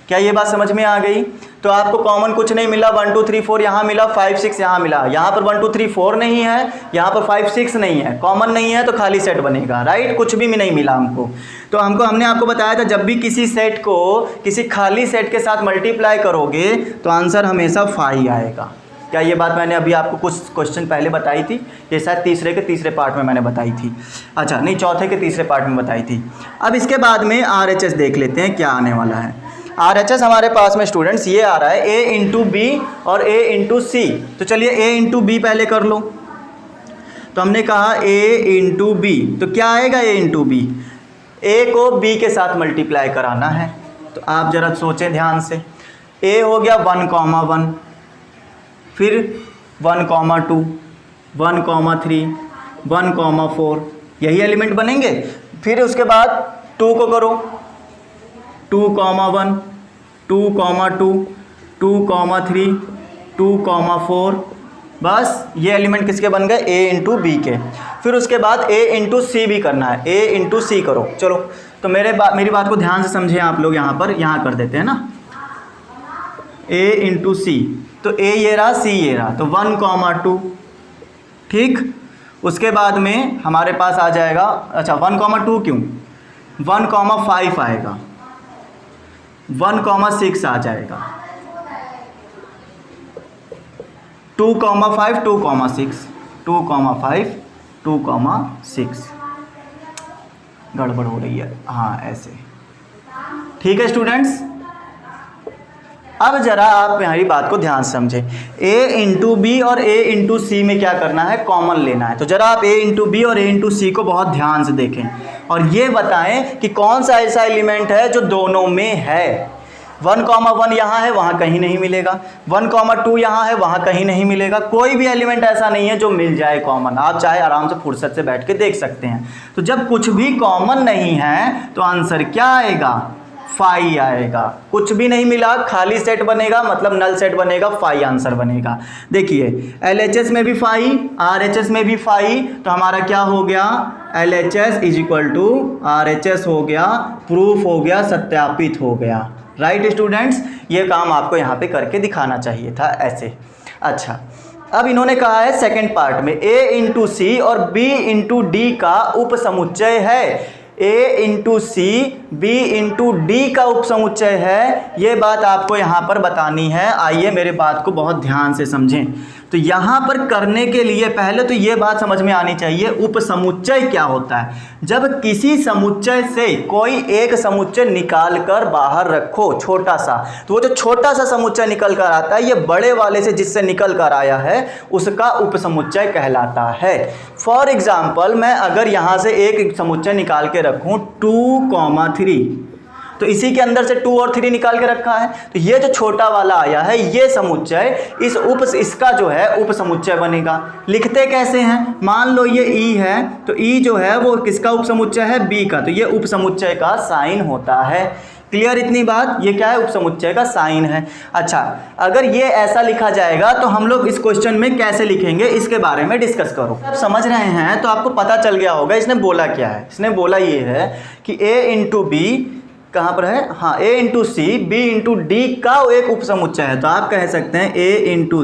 क्या ये बात समझ में आ गई। तो आपको कॉमन कुछ नहीं मिला, 1 2 3 4 यहाँ मिला, 5 6 यहाँ मिला। यहाँ पर 1 2 3 4 नहीं है, यहाँ पर 5 6 नहीं है, कॉमन नहीं है, तो खाली सेट बनेगा। राइट, कुछ भी नहीं मिला हमको। तो हमने आपको बताया था जब भी किसी सेट को किसी खाली सेट के साथ मल्टीप्लाई करोगे तो आंसर हमेशा 5 आएगा। क्या ये बात मैंने अभी आपको कुछ क्वेश्चन पहले बताई थी, ये शायद तीसरे के तीसरे पार्ट में मैंने बताई थी। अच्छा नहीं, चौथे के तीसरे पार्ट में बताई थी। अब इसके बाद में RHS देख लेते हैं क्या आने वाला है। RHS हमारे पास में स्टूडेंट्स ये आ रहा है A इंटू बी और A इंटू सी। तो चलिए A इंटू बी पहले कर लो। तो हमने कहा A इंटू बी, तो क्या आएगा A इंटू बी, A को B के साथ मल्टीप्लाई कराना है। तो आप जरा सोचें ध्यान से। A हो गया 1, 1, फिर 1, 2, 1, 3, 1, 4, यही एलिमेंट बनेंगे। फिर उसके बाद 2 को करो, 2, 1, 2, 2, 2, 3, 2, 4, बस ये एलिमेंट किसके बन गए, A इंटू बी के। फिर उसके बाद A इंटू सी भी करना है, A इंटू सी करो। चलो तो मेरी बात को ध्यान से समझें आप लोग। यहाँ पर यहाँ कर देते हैं ना, A इंटू सी। तो A ये रहा, C ये रहा, तो 1, 2, ठीक। उसके बाद में हमारे पास आ जाएगा, अच्छा 1, 2 क्यों, 1, 5 आएगा, 1, 6 आ जाएगा, 2, 5, 2, 6, 2, 5, 2, 6। गड़बड़ हो रही है, हाँ ऐसे, ठीक है स्टूडेंट्स। अब जरा आप मेरी बात को ध्यान से समझें। A इंटू बी और A इंटू सी में क्या करना है, कॉमन लेना है। तो जरा आप A इंटू बी और A इंटू सी को बहुत ध्यान से देखें और ये बताएं कि कौन सा ऐसा एलिमेंट है जो दोनों में है। 1, 1 यहाँ है, वहाँ कहीं नहीं मिलेगा। 1, 2 यहाँ है, वहाँ कहीं नहीं मिलेगा। कोई भी एलिमेंट ऐसा नहीं है जो मिल जाए कॉमन। आप चाहे आराम से फुर्सत से बैठ के देख सकते हैं। तो जब कुछ भी कॉमन नहीं है तो आंसर क्या आएगा, 5 आएगा। कुछ भी नहीं मिला, खाली सेट बनेगा, मतलब नल सेट बनेगा, 5 आंसर बनेगा। देखिए LHS में भी 5, RHS में भी 5, तो हमारा क्या हो गया, LHS is equal to RHS हो गया, प्रूफ हो गया, सत्यापित हो गया। राइट स्टूडेंट्स, ये काम आपको यहाँ पे करके दिखाना चाहिए था ऐसे। अच्छा अब इन्होंने कहा है सेकेंड पार्ट में A इंटू सी और B इंटू डी का उपसमुच्चय है। A into C B into D का उपसमुच्चय है, ये बात आपको यहाँ पर बतानी है। आइए मेरे बात को बहुत ध्यान से समझें। तो यहाँ पर करने के लिए पहले तो ये बात समझ में आनी चाहिए, उपसमुच्चय क्या होता है। जब किसी समुच्चय से कोई एक समुच्चय निकाल कर बाहर रखो छोटा सा, तो वो जो छोटा सा समुच्चय निकल कर आता है, ये बड़े वाले से जिससे निकल कर आया है उसका उपसमुच्चय कहलाता है। फॉर एग्जाम्पल मैं अगर यहाँ से एक समुच्चय निकाल के रखूँ 2, 3, तो इसी के अंदर से 2 और 3 निकाल के रखा है, तो ये जो छोटा वाला आया है ये समुच्चय इसका जो है उपसमुच्चय बनेगा। लिखते कैसे हैं, मान लो ये E है, तो E जो है वो किसका उपसमुच्चय है, B का, तो ये उपसमुच्चय का साइन होता है। क्लियर इतनी बात, ये क्या है, उपसमुच्चय का साइन है। अच्छा अगर ये ऐसा लिखा जाएगा तो हम लोग इस क्वेश्चन में कैसे लिखेंगे इसके बारे में डिस्कस करो। आप समझ रहे हैं तो आपको पता चल गया होगा इसने बोला क्या है। इसने बोला ये है कि A इंटू बी कहाँ पर है, हाँ A into C B into D का एक उपसमुच्चय है। तो आप कह सकते हैं A इंटू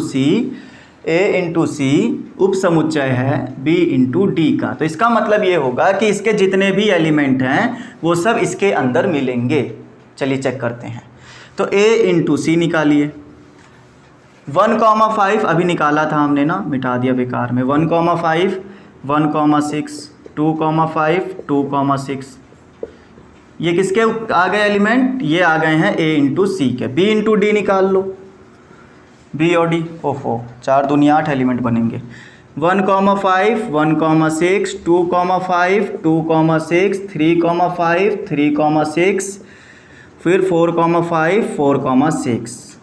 सी उपसमुच्चय है B इंटू डी का। तो इसका मतलब ये होगा कि इसके जितने भी एलिमेंट हैं वो सब इसके अंदर मिलेंगे। चलिए चेक करते हैं। तो A इंटू सी निकालिए, 1, 5 अभी निकाला था हमने ना, मिटा दिया बेकार में। 1, 5, 1, 6, 2, 5, 2, 6, ये किसके आ गए एलिमेंट, ये आ गए हैं A इंटू सी के। B इंटू डी निकाल लो, B और D, ओफो 4 दूनी 8 एलिमेंट बनेंगे। 1, 5, 1, 6, 2, 5, 2, 6, 3, 5, 3, 6, फिर 4,5, 4,6।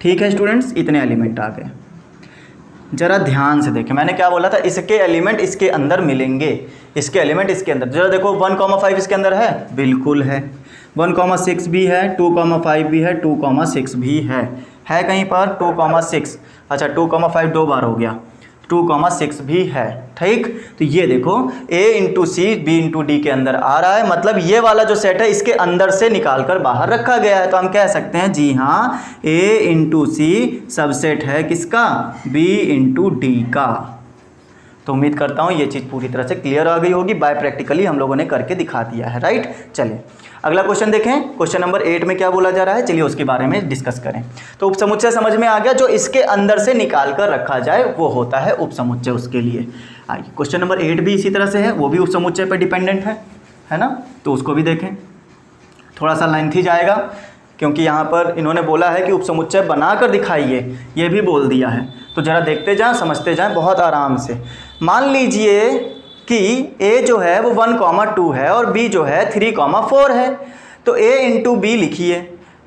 ठीक है स्टूडेंट्स, इतने एलिमेंट आ गए। ज़रा ध्यान से देखें, मैंने क्या बोला था, इसके एलिमेंट इसके अंदर मिलेंगे, इसके एलिमेंट इसके अंदर। ज़रा देखो 1,5 इसके अंदर है, बिल्कुल है। 1,6 भी है, 2,5 भी है, 2,6 भी है कहीं पर 2,6। अच्छा 2,5 दो बार हो गया, 2,6 भी है। ठीक, तो ये देखो a into C B into D के अंदर आ रहा है, मतलब ये वाला जो सेट है इसके अंदर से निकाल कर बाहर रखा गया है। तो हम कह सकते हैं जी हाँ, a इंटू सी सबसेट है किसका, b इंटू डी का। तो उम्मीद करता हूँ ये चीज़ पूरी तरह से क्लियर आ गई होगी, बाय प्रैक्टिकली हम लोगों ने करके दिखा दिया है। राइट, चलिए अगला क्वेश्चन देखें। क्वेश्चन नंबर 8 में क्या बोला जा रहा है, चलिए उसके बारे में डिस्कस करें। तो उपसमुच्चय समझ में आ गया, जो इसके अंदर से निकाल कर रखा जाए वो होता है उपसमुच्चय उसके लिए। आइए क्वेश्चन नंबर 8 भी इसी तरह से है, वो भी उपसमुच्चय पर डिपेंडेंट है ना, तो उसको भी देखें। थोड़ा सा लेंथी जाएगा क्योंकि यहाँ पर इन्होंने बोला है कि उपसमुच्चय बना कर दिखाइए, ये भी बोल दिया है। तो ज़रा देखते जाएं, समझते जाएं बहुत आराम से। मान लीजिए कि a जो है वो 1,2 है और b जो है 3,4 है। तो a इंटू बी लिखिए,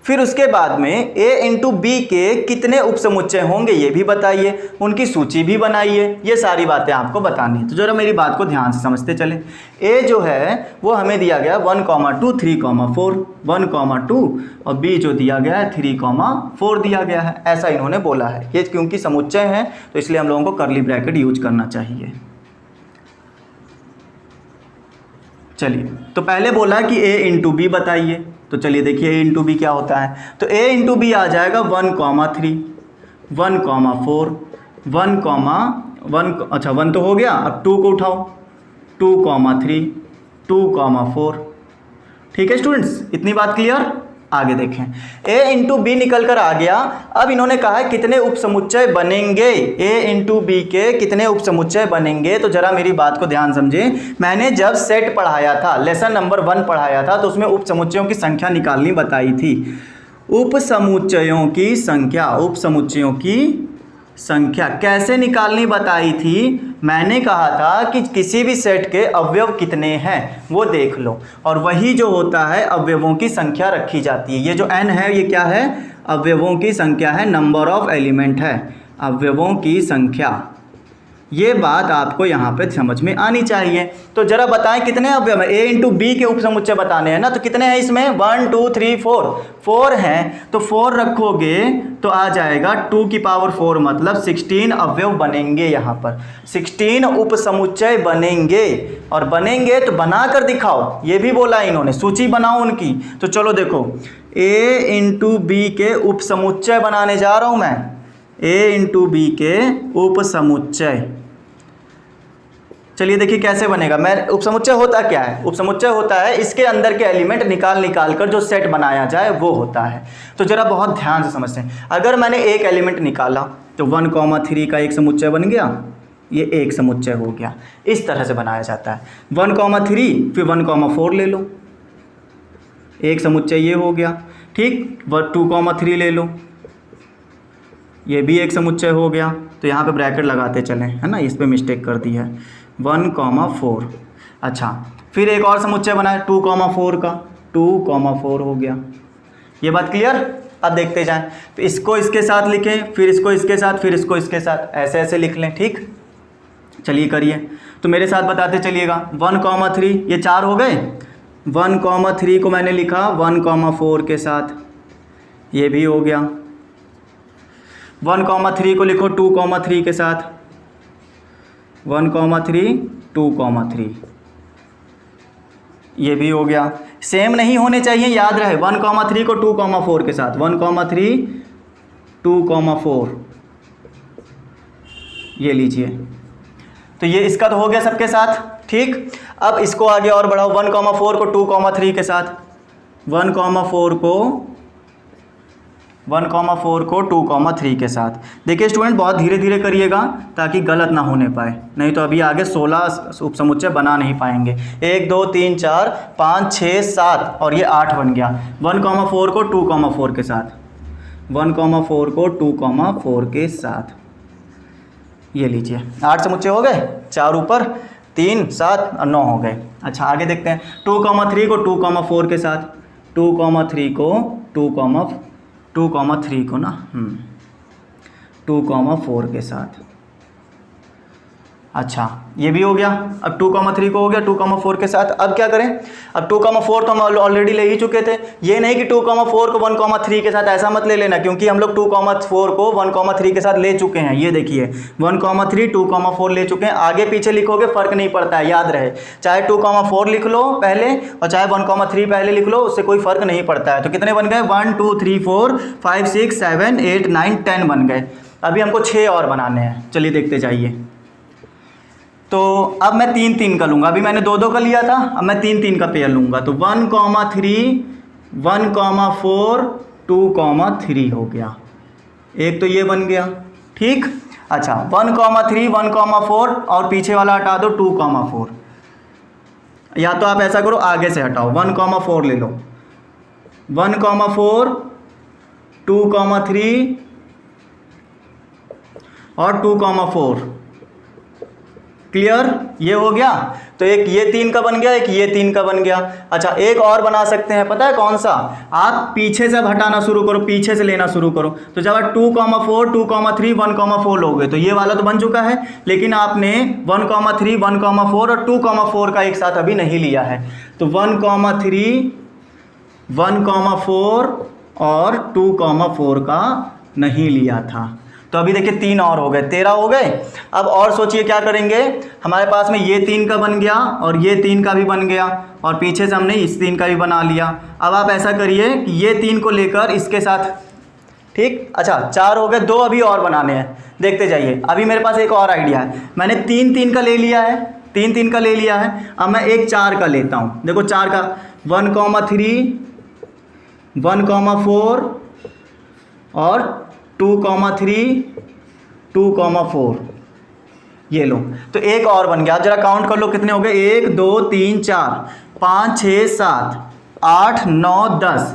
फिर उसके बाद में a इंटू बी के कितने उपसमुच्चय होंगे ये भी बताइए, उनकी सूची भी बनाइए। ये सारी बातें आपको बतानी है। तो जरा मेरी बात को ध्यान से समझते चलें। a जो है वो हमें दिया गया 1,2, 3,4, 1,2 और b जो दिया गया है 3,4 दिया गया है। ऐसा इन्होंने बोला है। ये क्योंकि समुच्चय हैं तो इसलिए हम लोगों को कर्ली ब्रैकेट यूज करना चाहिए। चलिए, तो पहले बोला कि a इंटू बी बताइए, तो चलिए देखिए a इंटू बी क्या होता है। तो a इंटू बी आ जाएगा 1,3, 1,4, 1, अच्छा 1 तो हो गया, अब 2 को उठाओ, 2,3, 2,4। ठीक है स्टूडेंट्स, इतनी बात क्लियर। आगे देखें, a इंटू बी निकल कर आ गया। अब इन्होंने कहा है कितने उपसमुच्चय बनेंगे, a इंटू बी के कितने उपसमुच्चय बनेंगे। तो जरा मेरी बात को ध्यान समझें। मैंने जब सेट पढ़ाया था, लेसन नंबर 1 पढ़ाया था, तो उसमें उपसमुच्चयों की संख्या निकालनी बताई थी। उपसमुच्चयों की संख्या, उपसमुच्चयों की संख्या कैसे निकालनी बताई थी। मैंने कहा था कि किसी भी सेट के अवयव कितने हैं वो देख लो, और वही जो होता है अवयवों की संख्या रखी जाती है। ये जो n है ये क्या है, अवयवों की संख्या है, नंबर ऑफ एलिमेंट है, अवयवों की संख्या। ये बात आपको यहाँ पे समझ में आनी चाहिए। तो जरा बताएं कितने अवयव हैं, a इंटू बी के उपसमुच्चय बताने हैं ना, तो कितने हैं इसमें, 1, 2, 3, 4 हैं। तो 4 रखोगे तो आ जाएगा 2 की पावर 4, मतलब 16 अवयव बनेंगे। यहाँ पर 16 उपसमुच्चय बनेंगे, और बनेंगे तो बना कर दिखाओ, ये भी बोला इन्होंने, सूची बनाओ उनकी। तो चलो देखो, a इंटू बी के उपसमुच्चय बनाने जा रहा हूँ मैं, a इंटू बी के उपसमुच्चय। चलिए देखिए कैसे बनेगा। मैं उपसमुच्चय होता क्या है, उपसमुच्चय होता है इसके अंदर के एलिमेंट निकाल कर जो सेट बनाया जाए वो होता है। तो जरा बहुत ध्यान से समझते हैं। अगर मैंने एक एलिमेंट निकाला तो 1,3 का एक समुच्चय बन गया, ये एक समुच्चय हो गया। इस तरह से बनाया जाता है। 1,3 फिर 1,4 ले लो, एक समुच्चय ये हो गया। ठीक, 2,3 ले लो, ये भी एक समुच्चय हो गया। तो यहाँ पे ब्रैकेट लगाते चलें, है ना, इस पे मिस्टेक कर दी है, 1,4। अच्छा, फिर एक और समुच्चय बनाए 2,4 का, 2,4 हो गया। ये बात क्लियर। अब देखते जाएं, तो इसको इसके साथ लिखें, फिर इसको इसके साथ, फिर इसको इसके साथ, ऐसे ऐसे लिख लें। ठीक, चलिए करिए। तो मेरे साथ बताते चलिएगा, 1,3 ये 4 हो गए। 1,3 को मैंने लिखा 1,4 के साथ, ये भी हो गया। 1,3 को लिखो 2,3 के साथ, 1,3, 2,3, ये भी हो गया। सेम नहीं होने चाहिए, याद रहे। 1,3 को 2,4 के साथ, 1,3, 2,4, ये लीजिए। तो ये इसका तो हो गया सबके साथ। ठीक, अब इसको आगे और बढ़ाओ, 1,4 को 2,3 के साथ, 1,4 को 2,3 के साथ। देखिए स्टूडेंट, बहुत धीरे धीरे करिएगा ताकि गलत ना होने पाए, नहीं तो अभी आगे 16 उपसमुच्चय बना नहीं पाएंगे। 1, 2, 3, 4, 5, 6, 7 और ये 8 बन गया। 1,4 को 2,4 के साथ, 1,4 को 2,4 के साथ, ये लीजिए 8 समुच्चय हो गए। 4 ऊपर, 3, 7 और 9 हो गए। अच्छा आगे देखते हैं, 2,3 को 2,4 के साथ, 2,3 को 2,3 को ना 2,4 के साथ। अच्छा ये भी हो गया। अब 2,3 को हो गया 2,4 के साथ। अब क्या करें, अब 2,4 तो हम ऑलरेडी ले ही चुके थे। ये नहीं कि 2,4 को 1,3 के साथ, ऐसा मत ले लेना, क्योंकि हम लोग 2,4 को 1,3 के साथ ले चुके हैं। ये देखिए 1,3 2,4 ले चुके हैं। आगे पीछे लिखोगे फ़र्क नहीं पड़ता है, याद रहे, चाहे 2,4 लिख लो पहले और चाहे 1,3 पहले लिख लो, उससे कोई फ़र्क नहीं पड़ता है। तो कितने बन गए, 1 2 3 4 5 6 7 8 9 10 बन गए। अभी हमको 6 और बनाने हैं, चलिए देखते जाइए। तो अब मैं 3 3 का लूँगा, अभी मैंने 2 2 का लिया था, अब मैं 3 3 का पेयर लूँगा। तो 1,3 1,4 2,3 हो गया, एक तो ये बन गया, ठीक। अच्छा 1,3 1,4 और पीछे वाला हटा दो 2,4, या तो आप ऐसा करो आगे से हटाओ, 1,4 ले लो, 1,4 2,3 और 2,4, क्लियर, ये हो गया। तो एक ये 3 का बन गया, एक ये 3 का बन गया। अच्छा एक और बना सकते हैं, पता है कौन सा, आप पीछे से हटाना शुरू करो, पीछे से लेना शुरू करो। तो जब आप 2,4 2,3 1,4 लोगे तो ये वाला तो बन चुका है, लेकिन आपने 1,3 1,4 और 2,4 का एक साथ अभी नहीं लिया है। तो 1,3 1,4 और 2,4 का नहीं लिया था। तो अभी देखिए 3 और हो गए, 13 हो गए। अब और सोचिए क्या करेंगे, हमारे पास में ये 3 का बन गया और ये 3 का भी बन गया और पीछे से हमने इस 3 का भी बना लिया। अब आप ऐसा करिए कि ये 3 को लेकर इसके साथ, ठीक। अच्छा 4 हो गए, 2 अभी और बनाने हैं, देखते जाइए। अभी मेरे पास एक और आइडिया है, मैंने 3 3 का ले लिया है, 3 3 का ले लिया है। अब मैं एक 4 का लेता हूँ, देखो 4 का 1,3 1,4 और 2,3 2,4, ये लो। तो एक और बन गया, आप जरा काउंट कर लो कितने हो गए, 1 2 3 4 5 6 7 8 9 10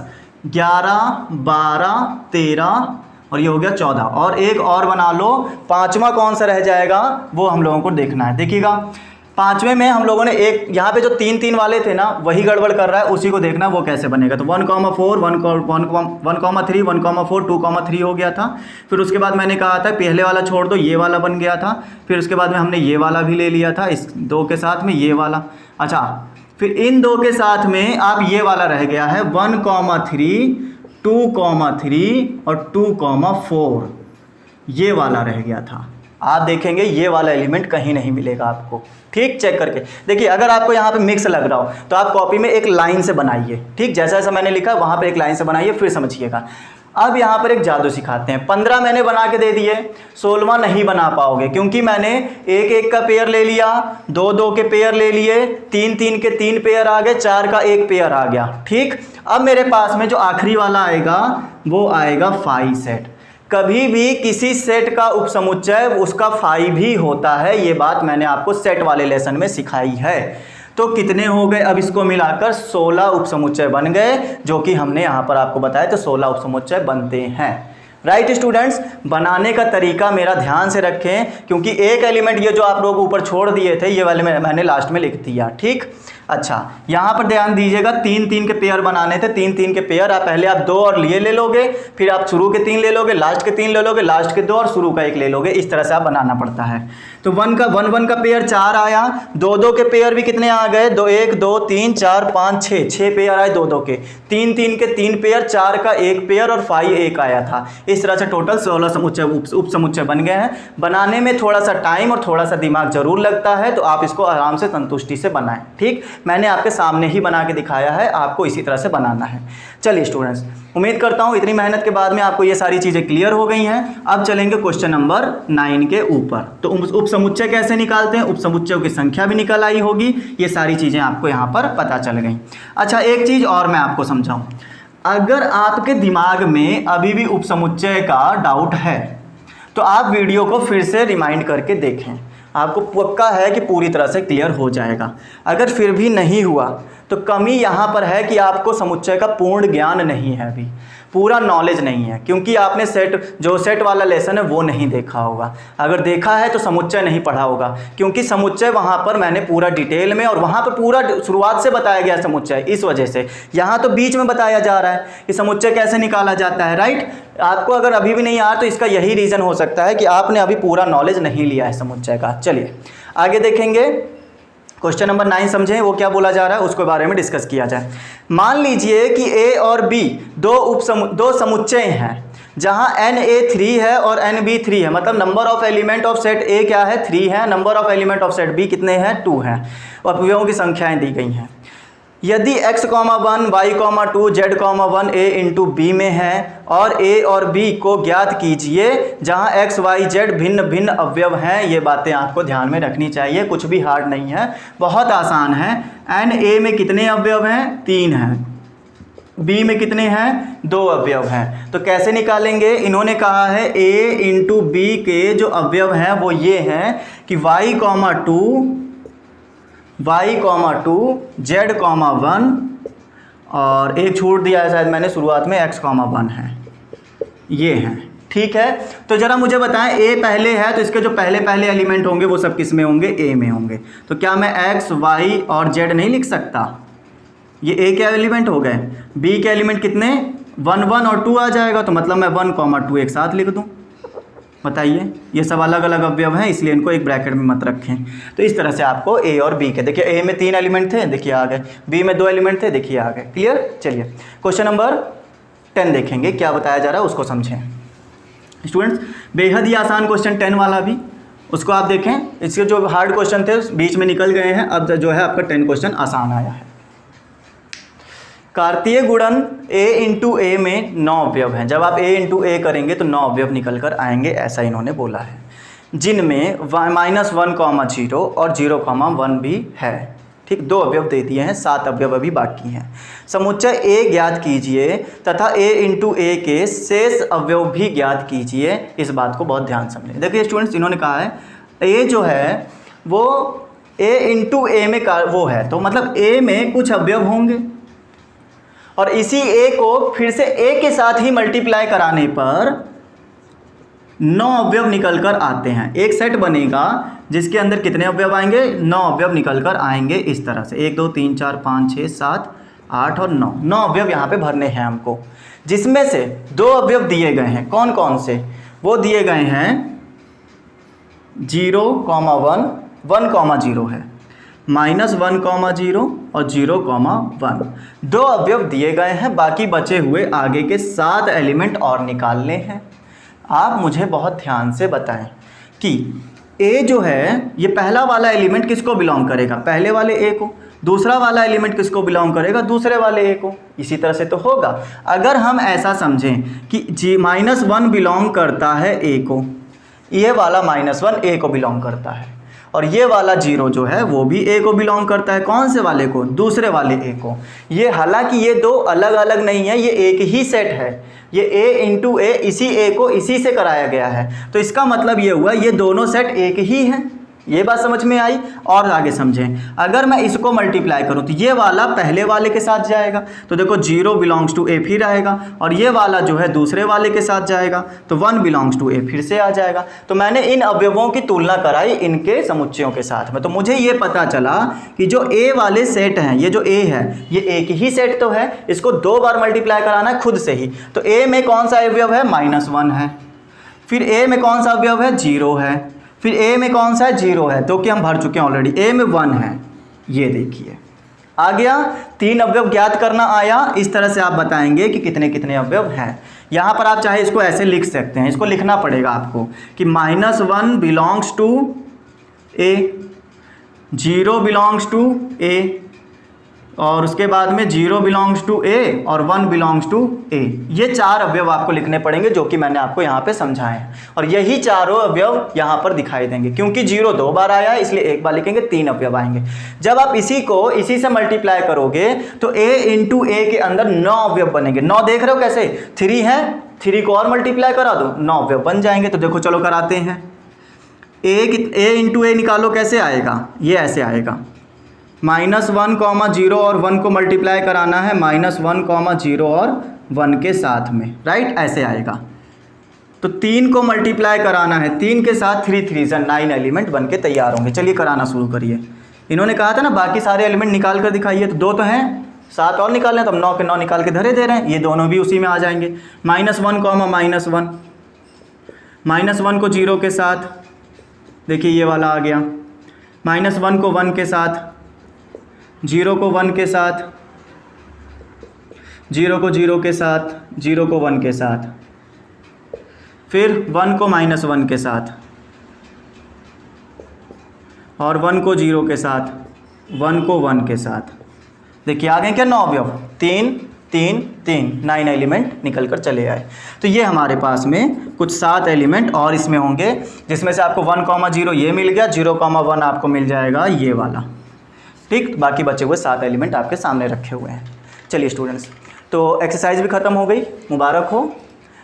11 12 13 और ये हो गया 14। और एक और बना लो, 5वां कौन सा रह जाएगा वो हम लोगों को देखना है। देखिएगा 5वें में हम लोगों ने एक यहाँ पे जो 3 3 वाले थे ना वही गड़बड़ कर रहा है, उसी को देखना वो कैसे बनेगा। तो 1,4 1,3 1,4 2,3 हो गया था। फिर उसके बाद मैंने कहा था पहले वाला छोड़ दो, ये वाला बन गया था। फिर उसके बाद में हमने ये वाला भी ले लिया था, इस 2 के साथ में ये वाला। अच्छा फिर इन 2 के साथ में आप ये वाला रह गया है 1,3 2,3 और 2,4, ये वाला रह गया था। आप देखेंगे ये वाला एलिमेंट कहीं नहीं मिलेगा आपको, ठीक। चेक करके देखिए, अगर आपको यहाँ पे मिक्स लग रहा हो तो आप कॉपी में एक लाइन से बनाइए, ठीक। जैसा जैसा मैंने लिखा वहाँ पे एक लाइन से बनाइए, फिर समझिएगा। अब यहाँ पर एक जादू सिखाते हैं। 15 मैंने बना के दे दिए, 16वां नहीं बना पाओगे, क्योंकि मैंने 1 1 का पेयर ले लिया, 2 2 के पेयर ले लिए, 3 3 के 3 पेयर आ गए, 4 का 1 पेयर आ गया, ठीक। अब मेरे पास में जो आखिरी वाला आएगा वो आएगा फाई सेट। कभी भी किसी सेट का उपसमुच्चय उसका फाई भी होता है, ये बात मैंने आपको सेट वाले लेसन में सिखाई है। तो कितने हो गए, अब इसको मिलाकर 16 उपसमुच्चय बन गए, जो कि हमने यहाँ पर आपको बताया। तो 16 उपसमुच्चय बनते हैं, राइट स्टूडेंट्स। बनाने का तरीका मेरा ध्यान से रखें, क्योंकि एक एलिमेंट ये जो आप लोग ऊपर छोड़ दिए थे ये वाले मैंने लास्ट में लिख दिया, ठीक। अच्छा यहाँ पर ध्यान दीजिएगा, 3 3 के पेयर बनाने थे, 3 3 के पेयर आप पहले आप 2 और लिए ले लोगे, फिर आप शुरू के 3 ले लोगे, लास्ट के 3 ले लोगे, लास्ट के 2 और शुरू का 1 ले लोगे। इस तरह से आप बनाना पड़ता है। तो 1 1 का पेयर 4 आया, 2 2 के पेयर भी कितने आ गए, 1 2 3 4 5 6 पेयर आए 2 2 के, 3 3 के 3 पेयर, 4 का 1 पेयर और फाई 1 आया था। इस तरह से टोटल 16 समुच्चय उप समुच्चय बन गए हैं। बनाने में थोड़ा सा टाइम और थोड़ा सा दिमाग जरूर लगता है, तो आप इसको आराम से संतुष्टि से बनाएं, ठीक। मैंने आपके सामने ही बना के दिखाया है, आपको इसी तरह से बनाना है। चलिए स्टूडेंट्स, उम्मीद करता हूँ इतनी मेहनत के बाद में आपको ये सारी चीज़ें क्लियर हो गई हैं। अब चलेंगे क्वेश्चन नंबर 9 के ऊपर। तो उपसमुच्चय कैसे निकालते हैं, उपसमुच्चयों की संख्या भी निकल आई होगी, ये सारी चीज़ें आपको यहाँ पर पता चल गई। अच्छा एक चीज़ और मैं आपको समझाऊँ, अगर आपके दिमाग में अभी भी उपसमुच्चय का डाउट है तो आप वीडियो को फिर से रिमाइंड करके देखें, आपको पक्का है कि पूरी तरह से क्लियर हो जाएगा। अगर फिर भी नहीं हुआ तो कमी यहाँ पर है कि आपको समुच्चय का पूर्ण ज्ञान नहीं है। अभी पूरा नॉलेज नहीं है, क्योंकि आपने सेट वाला लेसन है वो नहीं देखा होगा। अगर देखा है तो समुच्चय नहीं पढ़ा होगा, क्योंकि समुच्चय वहाँ पर मैंने पूरा डिटेल में और वहाँ पर पूरा शुरुआत से बताया गया समुच्चय, इस वजह से यहाँ तो बीच में बताया जा रहा है कि समुच्चय कैसे निकाला जाता है, राइट। आपको अगर अभी भी नहीं आ रहा तो इसका यही रीज़न हो सकता है कि आपने अभी पूरा नॉलेज नहीं लिया है समुच्चय का। चलिए आगे देखेंगे, क्वेश्चन नंबर 9 समझें वो क्या बोला जा रहा है, उसके बारे में डिस्कस किया जाए। मान लीजिए कि ए और बी दो समुच्चय हैं जहां Na3 है और Nb3 है, मतलब number of element of set A क्या है 3 है, number of element of set B कितने हैं 2 हैं, और अवयवों की संख्याएं दी गई हैं। यदि x, 1 y, 2 z, 1 a into B में है और a और b को ज्ञात कीजिए जहां x, y, z भिन्न भिन्न अवयव हैं। ये बातें आपको ध्यान में रखनी चाहिए, कुछ भी हार्ड नहीं है, बहुत आसान है। Na में कितने अवयव हैं 3 हैं, b में कितने हैं 2 अवयव हैं। तो कैसे निकालेंगे, इन्होंने कहा है a इंटू बी के जो अवयव हैं वो ये हैं कि y, 2 z, 1 और एक छूट दिया है शायद मैंने शुरुआत में x, 1 है, ये हैं, ठीक है। तो ज़रा मुझे बताएं a पहले है तो इसके जो पहले एलिमेंट होंगे वो सब किस में होंगे, a में होंगे। तो क्या मैं x, y और z नहीं लिख सकता, ये a के एलिमेंट हो गए, b के एलिमेंट कितने 1, 1 और 2 आ जाएगा, तो मतलब मैं 1, 2 एक साथ लिख दूँ। बताइए, ये सब अलग अलग अवयव हैं इसलिए इनको एक ब्रैकेट में मत रखें। तो इस तरह से आपको a और b के, देखिए a में 3 एलिमेंट थे, देखिए आ गए, b में 2 एलिमेंट थे, देखिए आ गए। क्लियर। चलिए क्वेश्चन नंबर 10 देखेंगे क्या बताया जा रहा है, उसको समझें स्टूडेंट्स। बेहद ही आसान क्वेश्चन 10 वाला भी, उसको आप देखें। इसके जो हार्ड क्वेश्चन थे बीच में निकल गए हैं, अब जो है आपका 10 क्वेश्चन आसान आया है। कार्तीय गुणन a इंटू ए में 9 अवयव हैं। जब आप a इंटू ए करेंगे तो 9 अवयव निकल कर आएंगे, ऐसा इन्होंने बोला है, जिनमें -1, 0 और 0, 1 भी है। ठीक, 2 अवयव दे दिए हैं, 7 अवयव अभी बाकी हैं। समुच्चय a ज्ञात कीजिए तथा a इंटू ए के शेष अवयव भी ज्ञात कीजिए। इस बात को बहुत ध्यान समझें। देखिए स्टूडेंट्स, इन्होंने कहा है a जो है वो a इंटू ए में वो है, तो मतलब a में कुछ अवयव होंगे और इसी a को फिर से a के साथ ही मल्टीप्लाई कराने पर 9 अवयव निकल कर आते हैं। एक सेट बनेगा जिसके अंदर कितने अवयव आएंगे, 9 अवयव निकल कर आएंगे इस तरह से, 1, 2, 3, 4, 5, 6, 7, 8 और 9 अवयव यहाँ पे भरने हैं हमको, जिसमें से 2 अवयव दिए गए हैं। कौन कौन से, वो दिए गए हैं 0, 1, 1, 0 है, -1, 0 और 0, 1। 2 अवयव दिए गए हैं, बाकी बचे हुए आगे के 7 एलिमेंट और निकालने हैं। आप मुझे बहुत ध्यान से बताएं कि a जो है ये पहला वाला एलिमेंट किसको बिलोंग करेगा, पहले वाले a को, दूसरा वाला एलिमेंट किसको बिलोंग करेगा, दूसरे वाले a को। इसी तरह से तो होगा। अगर हम ऐसा समझें कि -1 बिलोंग करता है a को, ये वाला -1 a को बिलोंग करता है, और ये वाला 0 जो है वो भी a को बिलोंग करता है। कौन से वाले को, दूसरे वाले a को। ये हालांकि ये 2 अलग अलग नहीं है, ये एक ही सेट है, ये a इंटू ए, इसी a को इसी से कराया गया है। तो इसका मतलब ये हुआ ये दोनों सेट एक ही हैं। ये बात समझ में आई। और आगे समझें, अगर मैं इसको मल्टीप्लाई करूं तो ये वाला पहले वाले के साथ जाएगा, तो देखो 0 बिलोंग्स टू ए फिर आएगा, और ये वाला जो है दूसरे वाले के साथ जाएगा, तो 1 बिलोंग्स टू ए फिर से आ जाएगा। तो मैंने इन अवयवों की तुलना कराई इनके समुच्चयों के साथ में, तो मुझे ये पता चला कि जो ए वाले सेट हैं, ये जो ए है ये एक ही सेट तो है, इसको 2 बार मल्टीप्लाई कराना है खुद से ही। तो ए में कौन सा अवयव है, -1 है, फिर ए में कौन सा अवयव है, 0 है, फिर a में कौन सा है, 0 है, तो कि हम भर चुके हैं ऑलरेडी। a में 1 है, ये देखिए आ गया। 3 अवयव ज्ञात करना आया। इस तरह से आप बताएंगे कि कितने कितने अवयव हैं। यहाँ पर आप चाहे इसको ऐसे लिख सकते हैं, इसको लिखना पड़ेगा आपको कि -1 belongs to a, 0 belongs to a, और उसके बाद में 0 बिलोंग्स टू a और 1 बिलोंग्स टू a। ये 4 अवयव आपको लिखने पड़ेंगे जो कि मैंने आपको यहाँ पे समझाए हैं, और यही चारों अवयव यहाँ पर दिखाई देंगे। क्योंकि 0 2 बार आया है इसलिए 1 बार लिखेंगे, 3 अवयव आएंगे। जब आप इसी को इसी से मल्टीप्लाई करोगे तो a इंटू ए के अंदर 9 अवयव बनेंगे। 9 देख रहे हो कैसे, 3 है, 3 को और मल्टीप्लाई करा दो, 9 अवयव बन जाएंगे। तो देखो चलो कराते हैं। a इंटू ए निकालो, कैसे आएगा, ये ऐसे आएगा, -1, 0 और 1 को मल्टीप्लाई कराना है -1, 0 और 1 के साथ में, राइट, ऐसे आएगा। तो 3 को मल्टीप्लाई कराना है 3 के साथ, 3 3 9 एलिमेंट बन के तैयार होंगे। चलिए कराना शुरू करिए। इन्होंने कहा था ना बाकी सारे एलिमेंट निकाल कर दिखाइए, तो 2 तो हैं, 7 और निकालने, तो हम 9 के 9 निकाल के धरे दे रहे हैं, ये दोनों भी उसी में आ जाएंगे। -1, -1 को 0 के साथ, देखिए ये वाला आ गया। -1 को 1 के साथ, 0 को 1 के साथ, 0 को 0 के साथ, 0 को 1 के साथ, फिर 1 को -1 के साथ, और 1 को 0 के साथ, 1 को 1 के साथ। देखिए आ गए क्या 9 अवयव, 3 3 3 9 एलिमेंट निकल कर चले आए। तो ये हमारे पास में कुछ 7 एलिमेंट और इसमें होंगे, जिसमें से आपको 1, 0 ये मिल गया, 0, 1 आपको मिल जाएगा ये वाला, ठीक। बाकी बचे हुए 7 एलिमेंट आपके सामने रखे हुए हैं। चलिए स्टूडेंट्स, तो एक्सरसाइज भी ख़त्म हो गई, मुबारक हो।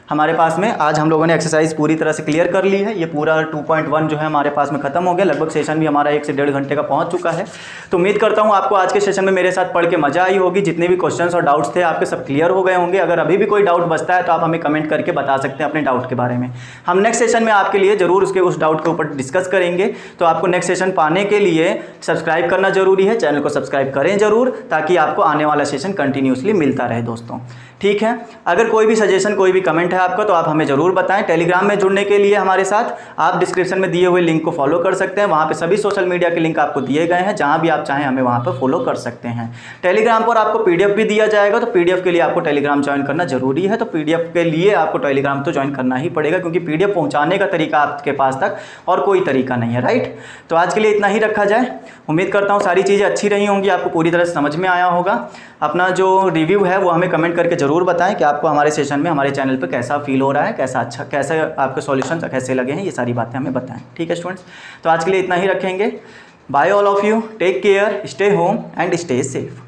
हमारे पास में आज हम लोगों ने एक्सरसाइज पूरी तरह से क्लियर कर ली है। ये पूरा 2.1 जो है हमारे पास में ख़त्म हो गया। लगभग सेशन भी हमारा 1 से 1.5 घंटे का पहुंच चुका है। तो उम्मीद करता हूं आपको आज के सेशन में मेरे साथ पढ़ के मज़ा आई होगी। जितने भी क्वेश्चंस और डाउट्स थे आपके सब क्लियर हो गए होंगे। अगर अभी भी कोई डाउट बचता है तो आप हमें कमेंट करके बता सकते हैं अपने डाउट के बारे में। हम नेक्स्ट सेशन में आपके लिए ज़रूर उस डाउट के ऊपर डिस्कस करेंगे। तो आपको नेक्स्ट सेशन पाने के लिए सब्सक्राइब करना जरूरी है, चैनल को सब्सक्राइब करें ज़रूर, ताकि आपको आने वाला सेशन कंटिन्यूसली मिलता रहे दोस्तों, ठीक है। अगर कोई भी सजेशन, कोई भी कमेंट है आपका, तो आप हमें ज़रूर बताएं। टेलीग्राम में जुड़ने के लिए हमारे साथ आप डिस्क्रिप्शन में दिए हुए लिंक को फॉलो कर सकते हैं। वहाँ पे सभी सोशल मीडिया के लिंक आपको दिए गए हैं, जहाँ भी आप चाहें हमें वहाँ पर फॉलो कर सकते हैं। टेलीग्राम पर आपको PDF भी दिया जाएगा, तो PDF के लिए आपको टेलीग्राम ज्वाइन करना जरूरी है। तो PDF के लिए आपको टेलीग्राम तो ज्वाइन करना ही पड़ेगा, क्योंकि PDF पहुँचाने का तरीका आपके पास तक और कोई तरीका नहीं है, राइट। तो आज के लिए इतना ही रखा जाए। उम्मीद करता हूँ सारी चीज़ें अच्छी रही होंगी, आपको पूरी तरह से समझ में आया होगा। अपना जो रिव्यू है वो हमें कमेंट करके ज़रूर बताएं कि आपको हमारे सेशन में, हमारे चैनल पे कैसा फील हो रहा है, कैसे आपके सॉल्यूशंस कैसे लगे हैं, ये सारी बातें हमें बताएं, ठीक है स्टूडेंट्स। तो आज के लिए इतना ही रखेंगे। Bye all of you, take care, stay home and stay safe.